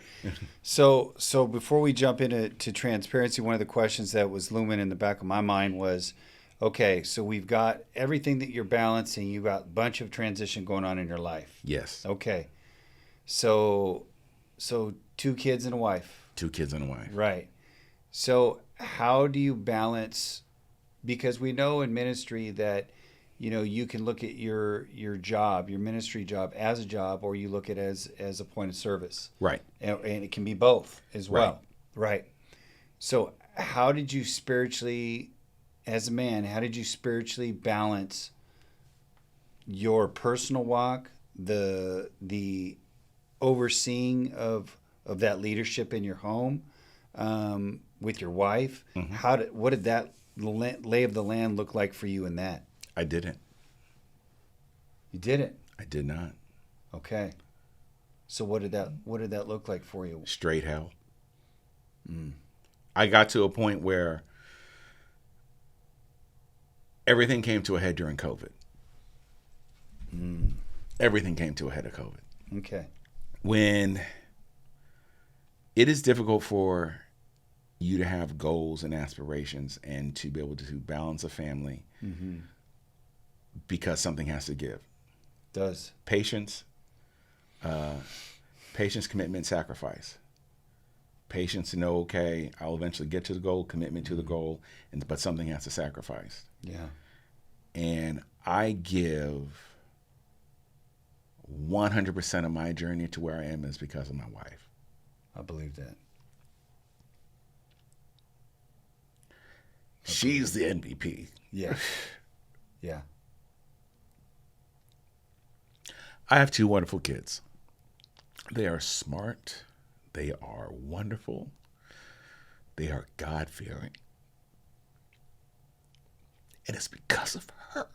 So before we jump into transparency, one of the questions that was looming in the back of my mind was, okay, so we've got everything that you're balancing. You've got a bunch of transition going on in your life. Yes. Okay. So 2 kids and a wife. 2 kids and a wife. Right. So how do you balance, because we know in ministry that, you can look at your job, your ministry job as a job, or you look at it as a point of service. Right. And it can be both as well. Right. So how did you spiritually, as a man, balance your personal walk, the overseeing of that leadership in your home, with your wife? What did that lay of the land look like for you in that? I didn't. You didn't? I did not. Okay. So what did that look like for you? Straight hell. I got to a point where everything came to a head during COVID. Everything came to a head of COVID. Okay. When it is difficult for you to have goals and aspirations and to be able to balance a family because something has to give. Does. Patience, commitment, sacrifice. Patience to know, okay, I'll eventually get to the goal, commitment to the goal, but something has to sacrifice. Yeah. And I give 100% of my journey to where I am is because of my wife. I believe that. She's the MVP. Yeah. Yeah. I have 2 wonderful kids. They are smart. They are wonderful. They are God-fearing. And it's because of her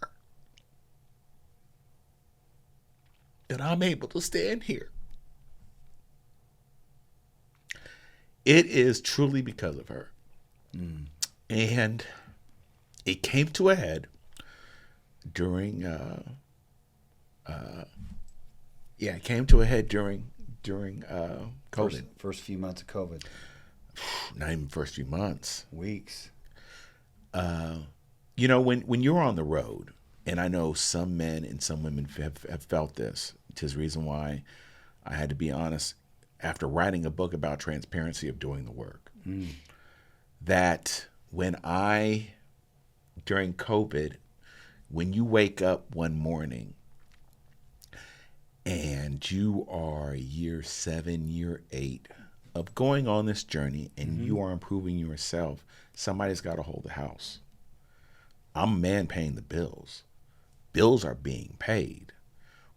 that I'm able to stand here. It is truly because of her. And it came to a head during it came to a head during COVID. First few months of COVID. Not even first few months. Weeks. You know, when you're on the road, and I know some men and some women have felt this. Tis the reason why I had to be honest after writing a book about transparency of doing the work. That during COVID, when you wake up one morning and you are year 7, year 8 of going on this journey and you are improving yourself, somebody's got to hold the house. I'm a man paying the bills. Bills are being paid.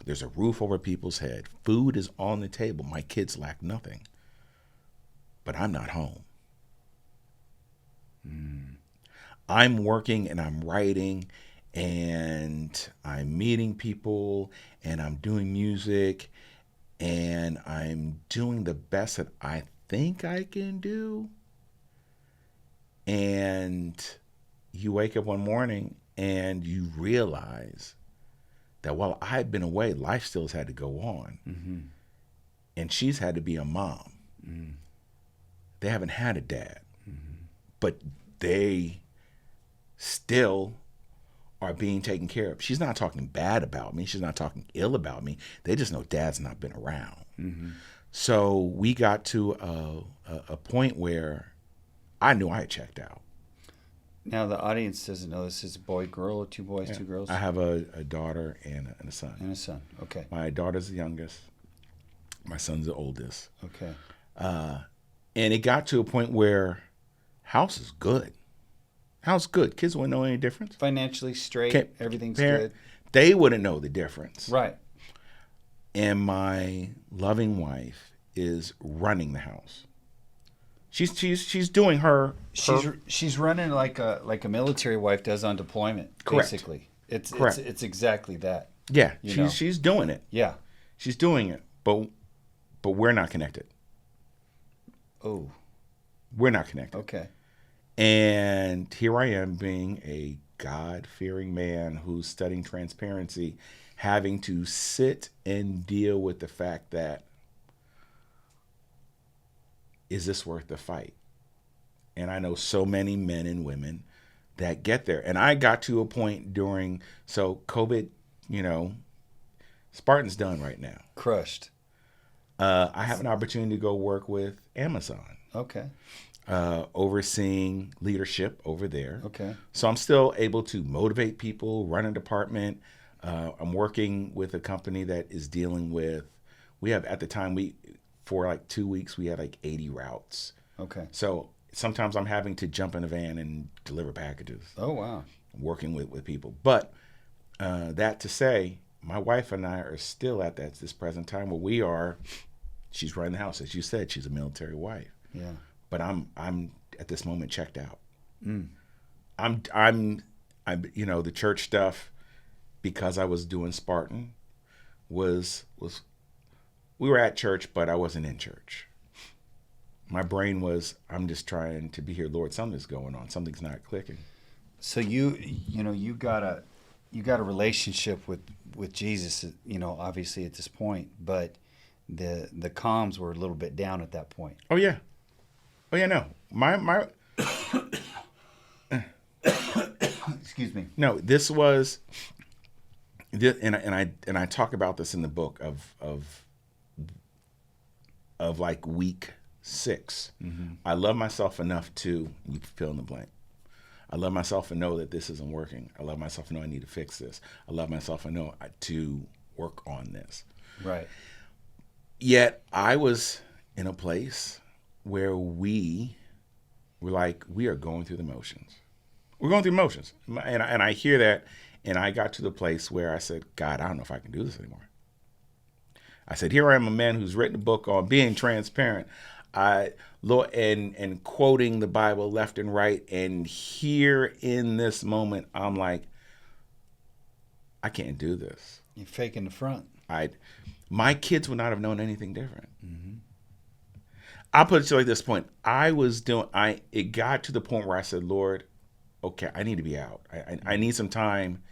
There's a roof over people's head. Food is on the table. My kids lack nothing. But I'm not home. I'm working and I'm writing and I'm meeting people and I'm doing music and I'm doing the best that I think I can do. And you wake up one morning and you realize that while I've been away, life still has had to go on. And she's had to be a mom. They haven't had a dad. But they still are being taken care of. She's not talking bad about me. She's not talking ill about me. They just know dad's not been around. So we got to a point where I knew I had checked out. Now the audience doesn't know this is a boy, girl, or 2 boys, 2 girls? I have a daughter and a son. And a son. Okay. My daughter's the youngest. My son's the oldest. Okay. And it got to a point where house is good. House good. Kids wouldn't know any difference. Financially straight. Everything's good. They wouldn't know the difference. Right. And my loving wife is running the house. She's doing her. She's running like a military wife does on deployment. Correct. Basically, it's Correct. it's exactly that. Yeah, You know? she's doing it. Yeah. She's doing it, but we're not connected. Oh. We're not connected. Okay. And here I am being a God-fearing man who's studying transparency, having to sit and deal with the fact that, is this worth the fight? And I know so many men and women that get there. And I got to a point so COVID, Spartan's done right now. Crushed. I have an opportunity to go work with Amazon. Okay. Overseeing leadership over there. Okay. So I'm still able to motivate people, run a department. I'm working with a company that is dealing with, at the time, for like 2 weeks, we had like 80 routes. Okay. So sometimes I'm having to jump in a van and deliver packages. Oh, wow. Working with people. But that to say, my wife and I are still at this present time where she's running the house. As you said, she's a military wife. Yeah. But I'm at this moment checked out. I'm the church stuff, because I was doing Spartan, was we were at church, but I wasn't in church. My brain was, I'm just trying to be here, Lord. Something's going on. Something's not clicking. So you got a relationship with Jesus, obviously at this point, but the comms were a little bit down at that point. Oh yeah, no, my Excuse me. no. This was, and I talk about this in the book of like week 6. Mm-hmm. I love myself enough to, you fill in the blank. I love myself and know that this isn't working. I love myself and know I need to fix this. I love myself and know to work on this. Right. Yet I was in a place where we were like, we are going through the motions. We're going through the motions. And I hear that, and I got to the place where I said, God, I don't know if I can do this anymore. I said, here I am, a man who's written a book on being transparent. Lord, and quoting the Bible left and right. And here in this moment, I'm like, I can't do this. You're faking the front. My kids would not have known anything different. Mm-hmm. I'll put it to you like this point. It got to the point where I said, Lord, okay, I need to be out. I need some time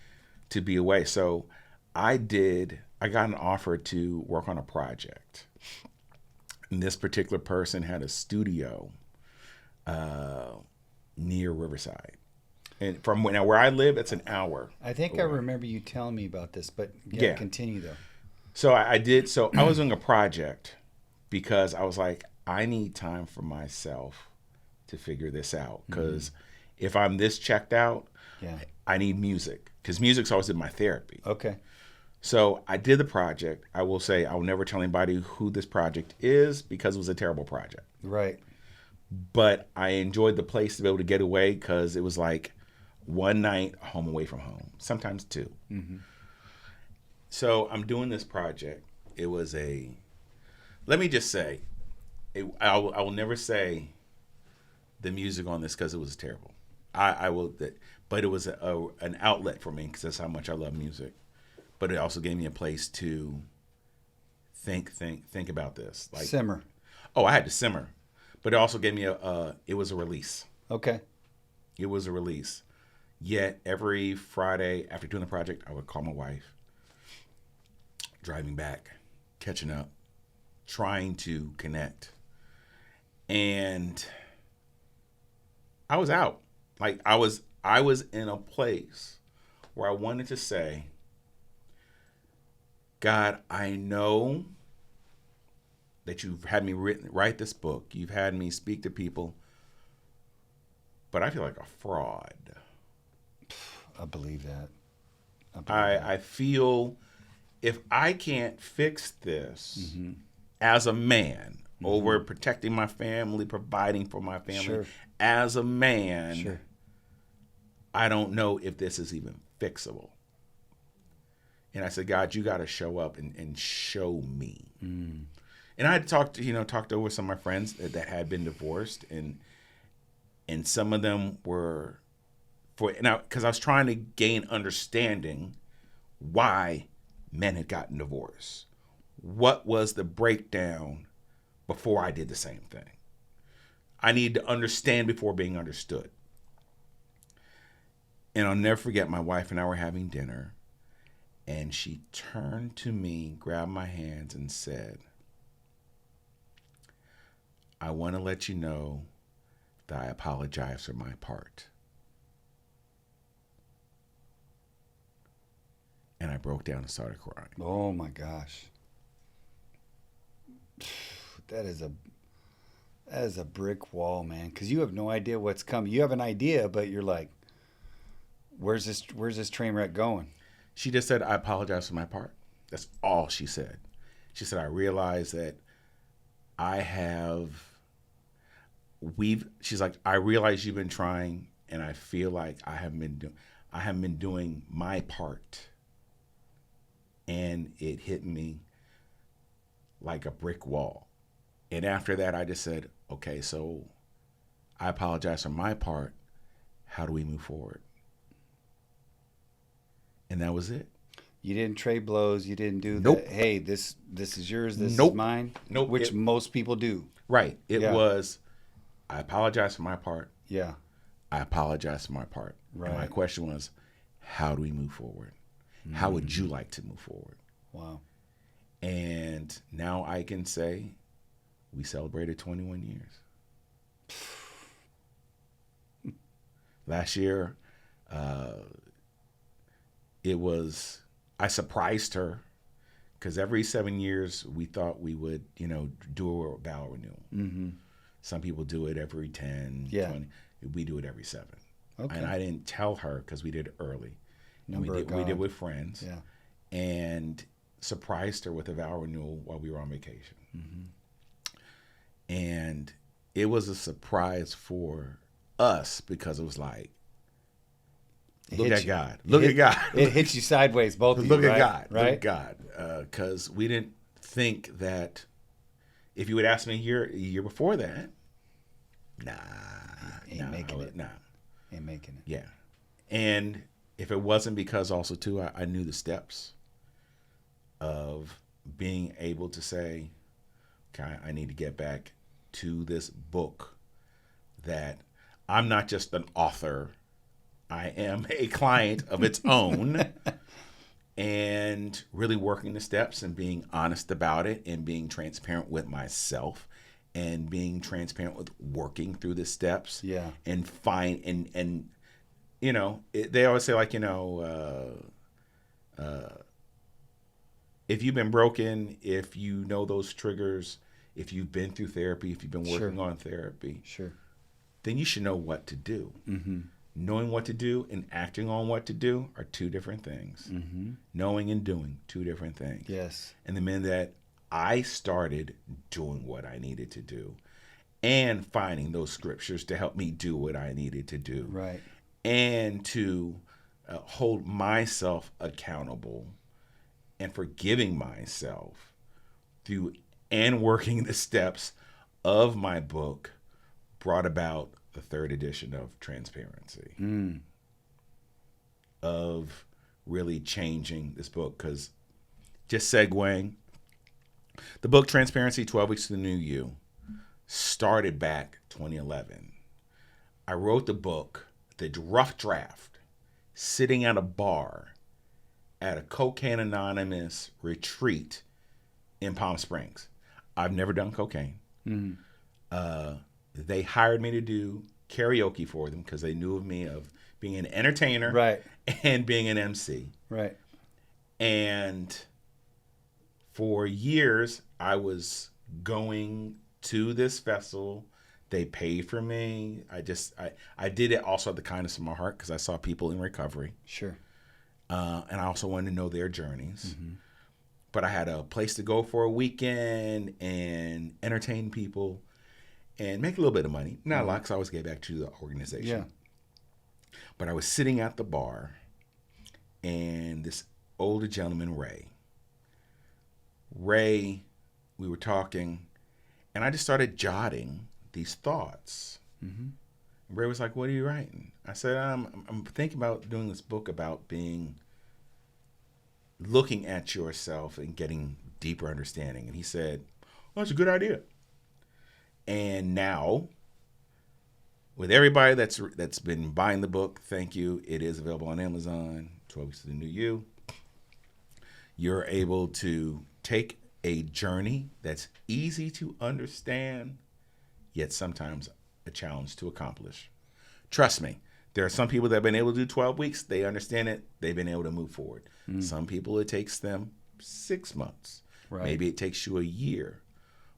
to be away. So I got an offer to work on a project. And this particular person had a studio near Riverside. And from where I live, it's an hour. I think away. I remember you telling me about this, but Yeah. Continue though. So I did. So I was doing a project because I was like, I need time for myself to figure this out. Because if I'm this checked out, Yeah. I need music. Because music's always been my therapy. Okay. So I did the project. I will say I will never tell anybody who this project is because it was a terrible project. Right. But I enjoyed the place to be able to get away because it was like one night home away from home, sometimes 2. Mm-hmm. So I'm doing this project. It was let me just say, I will never say the music on this because it was terrible. I will, but it was an outlet for me because that's how much I love music. But it also gave me a place to think about this. Like, Simmer. Oh, I had to simmer. But it also gave me it was a release. Okay. It was a release. Yet every Friday after doing the project, I would call my wife, driving back, catching up, trying to connect. And I was out. Like I was in a place where I wanted to say, God, I know that you've had me write this book. You've had me speak to people, but I feel like a fraud. I believe that. I feel if I can't fix this as a man over protecting my family, providing for my family, Sure. as a man, Sure. I don't know if this is even fixable. And I said, God, you got to show up and show me. Mm. And I had talked over some of my friends that had been divorced, and some of them were because I was trying to gain understanding why men had gotten divorced. What was the breakdown before I did the same thing? I need to understand before being understood. And I'll never forget, my wife and I were having dinner, and she turned to me, grabbed my hands, and said, I want to let you know that I apologize for my part. And I broke down and started crying. Oh my gosh. That is a brick wall, man. Because you have no idea what's coming. You have an idea, but you're like, where's this train wreck going? She just said, I apologize for my part. That's all she said. She said, I realize that she's like, I realize you've been trying, and I feel like I haven't been doing my part. And it hit me like a brick wall. And after that, I just said, okay, so I apologize for my part. How do we move forward? And that was it. You didn't trade blows. You didn't do Nope. that. Hey, this is yours. This Nope. is mine. Nope. Which most people do. Right. It Yeah. was, I apologize for my part. Yeah. I apologize for my part. Right. And my question was, how do we move forward? How would you like to move forward? Wow. And now I can say we celebrated 21 years. Last year, I surprised her because every 7 years we thought we would, do a vow renewal. Mm-hmm. Some people do it every 10, Yeah. 20. We do it every 7. Okay. And I didn't tell her because we did it early. And Number we of did God. with friends. Yeah. And surprised her with a vow renewal while we were on vacation. Mm-hmm. And it was a surprise for us because it was like, look at God. Look at God. It hits you sideways, both of you. Look at right? God. Right? Look at God. Because we didn't think that if you would ask me a year before that, Ain't making it. Nah. Ain't making it. Yeah. And if it wasn't because also too, I knew the steps of being able to say, okay, I need to get back to this book that I'm not just an author. I am a client of its own and really working the steps and being honest about it and being transparent with myself and being transparent with working through the steps. Yeah. And they always say, like, if you've been broken, if you know those triggers, if you've been through therapy, if you've been working on therapy, Sure. then you should know what to do. Mm-hmm. Knowing what to do and acting on what to do are two different things. Mm-hmm. Knowing and doing, two different things. Yes. And the minute that I started doing what I needed to do and finding those scriptures to help me do what I needed to do. Right. And to hold myself accountable and forgiving myself through and working the steps of my book brought about the 3rd edition of Transparency. Of really changing this book. Because just segueing, the book Transparency, 12 Weeks to the New You, started back 2011. I wrote the book, the rough draft, sitting at a bar at a Cocaine Anonymous retreat in Palm Springs. I've never done cocaine. Mm-hmm. They hired me to do karaoke for them because they knew of me of being an entertainer Right. and being an MC. Right. And for years, I was going to this festival. They paid for me. I did it also out of the kindness of my heart because I saw people in recovery. Sure. And I also wanted to know their journeys. Mm-hmm. But I had a place to go for a weekend and entertain people and make a little bit of money. Not a lot, because I always gave back to the organization. Yeah. But I was sitting at the bar, and this older gentleman, Ray, we were talking, and I just started jotting these thoughts. Mm-hmm. Ray was like, "What are you writing?" I said, I'm thinking about doing this book about looking at yourself and getting deeper understanding. And he said, "Well, that's a good idea." And now, with everybody that's been buying the book, thank you. It is available on Amazon, 12 Weeks to the New You. You're able to take a journey that's easy to understand, yet sometimes a challenge to accomplish. Trust me, there are some people that have been able to do 12 weeks. They understand it. They've been able to move forward. Some people, it takes them 6 months. Right. Maybe it takes you a year.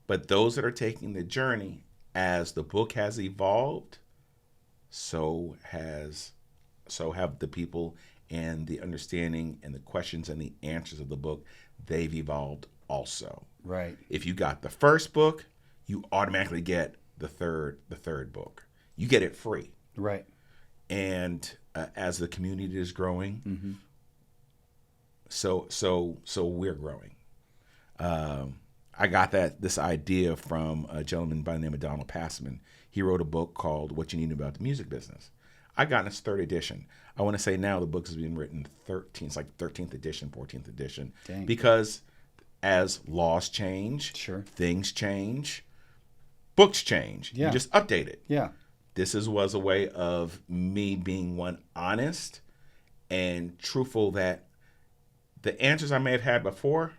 But those that are taking the journey, as the book has evolved, so have the people and the understanding and the questions and the answers of the book. They've evolved also. Right. If you got the first book, you automatically get the third book. You get it free. Right. And as the community is growing, Mm-hmm. so we're growing. I got this idea from a gentleman by the name of Donald Passman. He wrote a book called What You Need About the Music Business. I got its third edition. I want to say now the book is being written 13. It's like 13th edition, 14th edition. Dang. Because as laws change, Sure. things change, books change. Yeah. You just update it. Yeah. This was a way of me being honest and truthful that the answers I may have had before,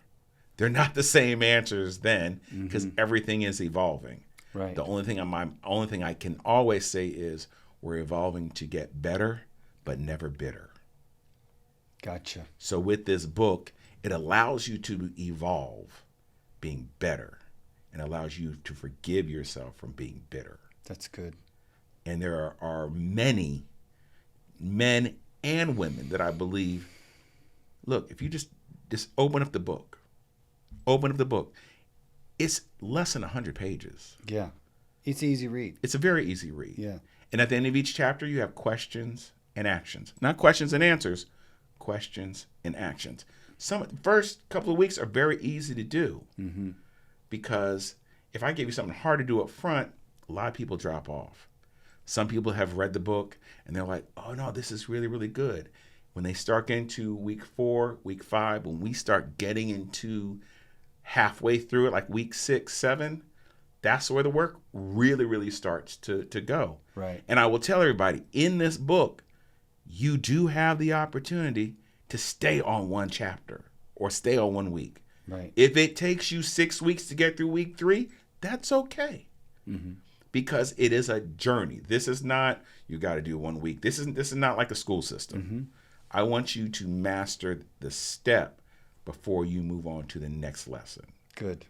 they're not the same answers then because everything is evolving. Right. The only thing I can always say is we're evolving to get better, but never bitter. Gotcha. So with this book, it allows you to evolve being better and allows you to forgive yourself from being bitter. That's good. And there are many men and women that I believe, look, if you just open up the book, it's less than 100 pages. Yeah. It's an easy read. It's a very easy read. Yeah. And at the end of each chapter, you have questions and actions. Not questions and answers, questions and actions. The first couple of weeks are very easy to do because if I give you something hard to do up front, a lot of people drop off. Some people have read the book and they're like, oh no, this is really, really good. When they start getting to week 4, week 5, when we start getting into halfway through it, like week 6, 7, that's where the work really, really starts to go. Right. And I will tell everybody in this book, you do have the opportunity to stay on one chapter or stay on 1 week. Right. If it takes you 6 weeks to get through week 3, that's okay. Because it is a journey. This is not, you got to do 1 week. This is not like a school system. I want you to master the step before you move on to the next lesson. Good.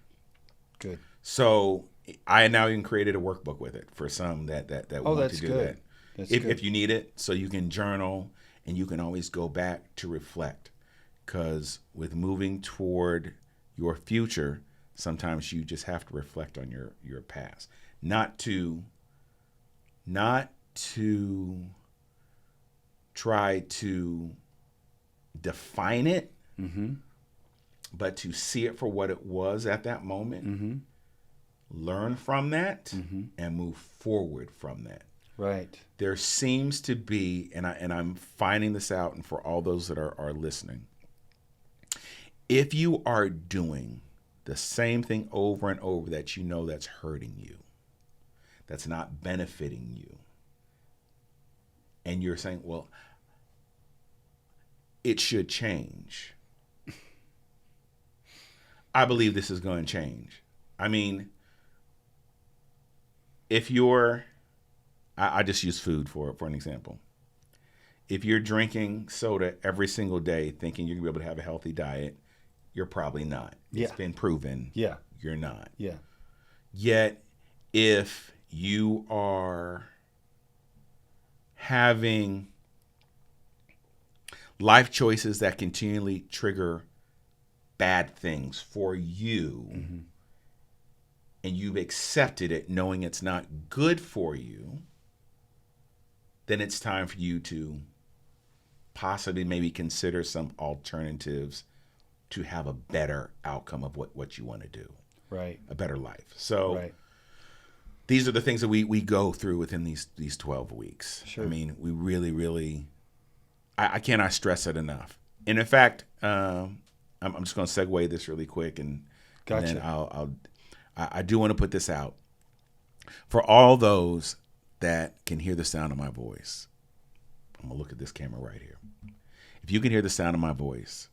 Good. So I now even created a workbook with it for some that want that's to do good. that. That's If good. you need it, so you can journal and you can always go back to reflect. Because with moving toward your future, sometimes you just have to reflect on your past. Not to try to define it, but to see it for what it was at that moment, learn from that, and move forward from that. Right. There seems to be, and I'm finding this out, and for all those that are listening, if you are doing the same thing over and over that you know that's hurting you, that's not benefiting you, and you're saying, well, it should change. I believe this is going to change. I mean, if you're, I just use food for an example. If you're drinking soda every single day thinking you're going to be able to have a healthy diet, you're probably not. Yeah. It's been proven. Yeah. You're not. Yeah. Yet, if you are having life choices that continually trigger bad things for you, and you've accepted it knowing it's not good for you, then it's time for you to possibly maybe consider some alternatives to have a better outcome of what you want to do. Right. A better life. So Right. these are the things that we go through within these 12 weeks. Sure. I mean, we really, really, I cannot stress it enough. And in fact, I'm just going to segue this really quick, and Gotcha. then I do want to put this out for all those that can hear the sound of my voice. I'm gonna look at this camera right here. If you can hear the sound of my voice,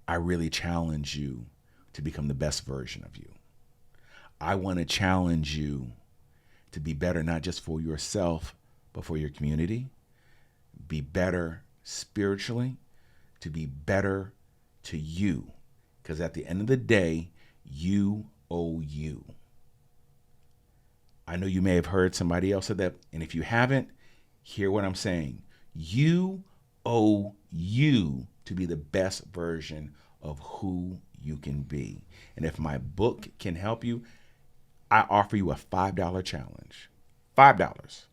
I really challenge you to become the best version of you. I want to challenge you to be better, not just for yourself, but for your community. Be better spiritually, to be better to you. Because at the end of the day, you owe you. I know you may have heard somebody else say that, and if you haven't, hear what I'm saying. You owe you to be the best version of who you can be. And if my book can help you, I offer you a $5 challenge. $5.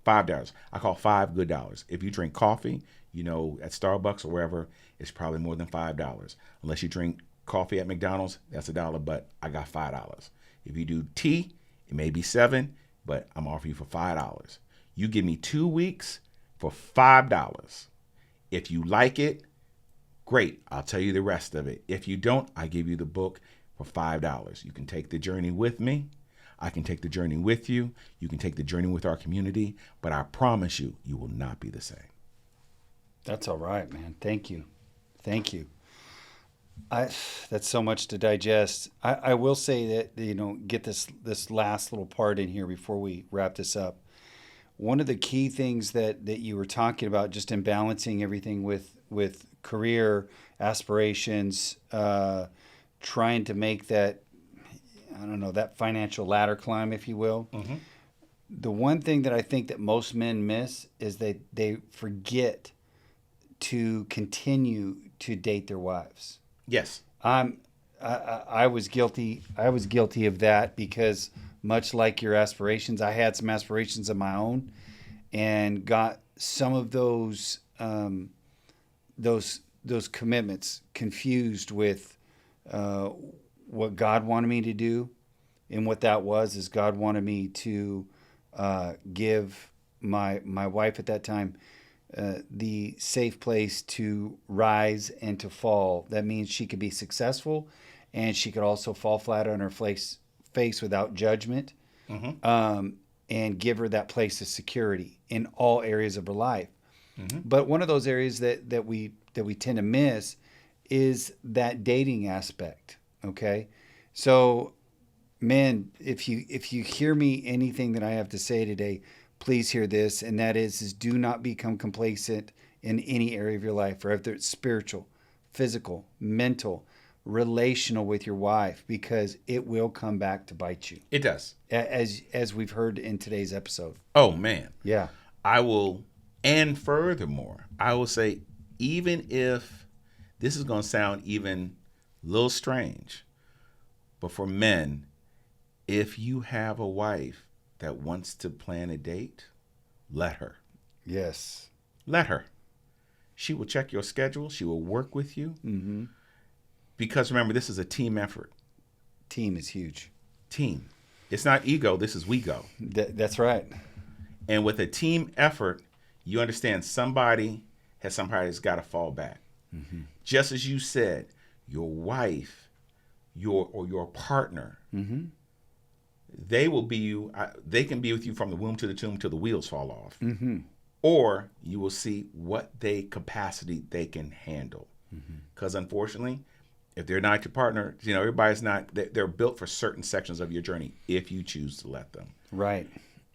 $5. I call 5 good dollars. If you drink coffee, at Starbucks or wherever, it's probably more than $5. Unless you drink coffee at McDonald's, that's $1, but I got $5. If you do tea, it may be $7, but I'm offering you for $5. You give me 2 weeks, for $5. If you like it, great. I'll tell you the rest of it. If you don't, I give you the book for $5. You can take the journey with me. I can take the journey with you. You can take the journey with our community. But I promise you, you will not be the same. That's all right, man. Thank you. Thank you. That's so much to digest. I will say that, get this last little part in here before we wrap this up. One of the key things that you were talking about, just in balancing everything with career aspirations, trying to make that, that financial ladder climb, if you will. Mm-hmm. The one thing that I think that most men miss is they forget to continue to date their wives. Yes. I was guilty. I was guilty of that because, much like your aspirations, I had some aspirations of my own, and got some of those commitments confused with what God wanted me to do. And what that was is God wanted me to give my wife at that time the safe place to rise and to fall. That means she could be successful, and she could also fall flat on her face without judgment, mm-hmm. And give her that place of security in all areas of her life. Mm-hmm. But one of those areas that we tend to miss is that dating aspect. Okay, so men, if you hear me anything that I have to say today, please hear this, and that is do not become complacent in any area of your life, whether it's spiritual, physical, mental, relational with your wife, because it will come back to bite you. It does. As we've heard in today's episode. Oh, man. Yeah. I will, and furthermore, I will say, even if this is going to sound even a little strange, but for men, if you have a wife that wants to plan a date, let her. Yes. Let her. She will check your schedule. She will work with you. Mm-hmm. Because remember, this is a team effort. Team is huge. Team. It's not ego. This is we go. That's right. And with a team effort, you understand somebody that's got to fall back. Mm-hmm. Just as you said, your wife, your partner, mm-hmm. They will be you. They can be with you from the womb to the tomb till the wheels fall off, mm-hmm. or you will see what capacity they can handle. Because unfortunately, if they're not your partner, everybody's not. They're built for certain sections of your journey if you choose to let them. Right.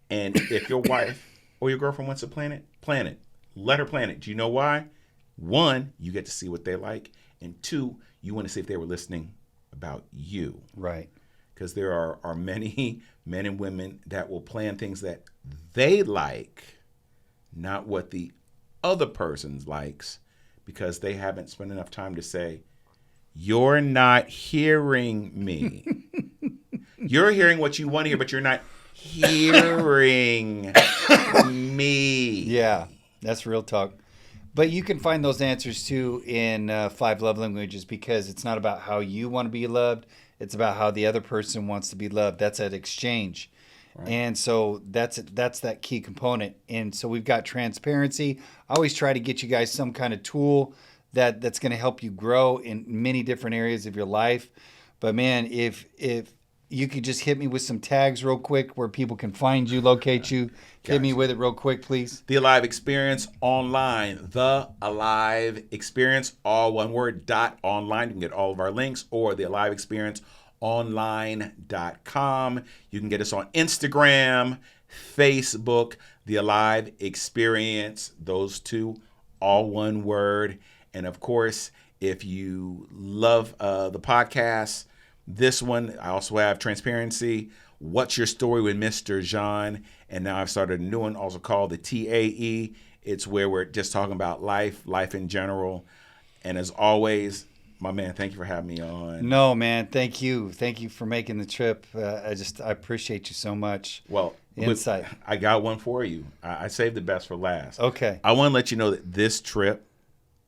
And if your wife or your girlfriend wants to plan it. Let her plan it. Do you know why? One, you get to see what they like, and two, you want to see if they were listening about you. Right. Because there are many men and women that will plan things that they like, not what the other person likes, because they haven't spent enough time to say, you're not hearing me. You're hearing what you want to hear, but you're not hearing me. Yeah, that's real talk. But you can find those answers too in 5 Love Languages, because it's not about how you want to be loved. It's about how the other person wants to be loved. That's an exchange. Right. And so that's that key component. And so we've got transparency. I always try to get you guys some kind of tool that's going to help you grow in many different areas of your life. But man, if you could just hit me with some tags real quick where people can find you, locate you. Hit me with it real quick, please. The Alive Experience online. The Alive Experience, all one word, .online. You can get all of our links, or the Alive Experience online.com. You can get us on Instagram, Facebook, the Alive Experience. Those two, all one word. And of course, if you love the podcast, this one, I also have Transparency. What's Your Story with Mr. John? And now I've started a new one also called the TAE. It's where we're just talking about life in general. And as always, my man, thank you for having me on. No, man, thank you. Thank you for making the trip. I appreciate you so much. Well, insight. I got one for you. I saved the best for last. Okay. I want to let you know that this trip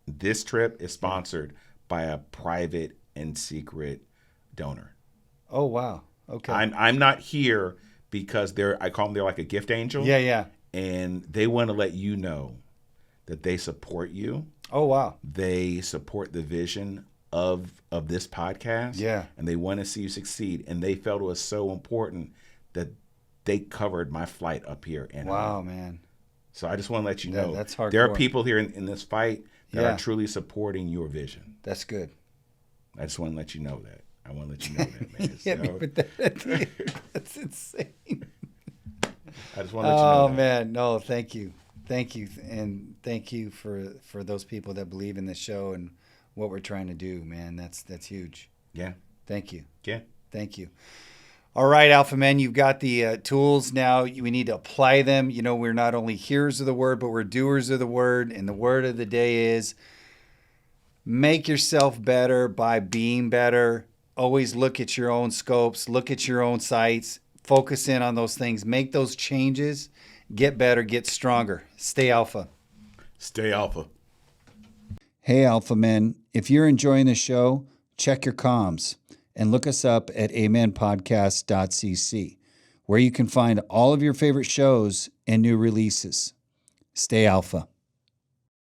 is sponsored by a private and secret donor. Oh, wow. Okay. I'm not here because they're like a gift angel. Yeah. And they want to let you know that they support you. Oh, wow. They support the vision of this podcast. Yeah. And they want to see you succeed. And they felt it was so important that they covered my flight up here. And Wow, man. so I just want to let you know that's hardcore. there are people here in this fight that Yeah. are truly supporting your vision. That's good. I just want to let you know that. I want to let you know that, man. Hit me So, with that. That's insane. I just want to let you know Oh that. man, no, thank you, and thank you for those people that believe in the show and what we're trying to do, man. That's huge. Yeah. Thank you, Yeah. thank you. All right, Alpha Men, you've got the tools now. We need to apply them. You know, we're not only hearers of the word, but we're doers of the word. And the word of the day is: make yourself better by being better. Always look at your own scopes, look at your own sights, focus in on those things, make those changes, get better, get stronger. Stay alpha. Stay alpha. Hey, Alpha Men, if you're enjoying the show, check your comms and look us up at amenpodcast.cc, where you can find all of your favorite shows and new releases. Stay alpha.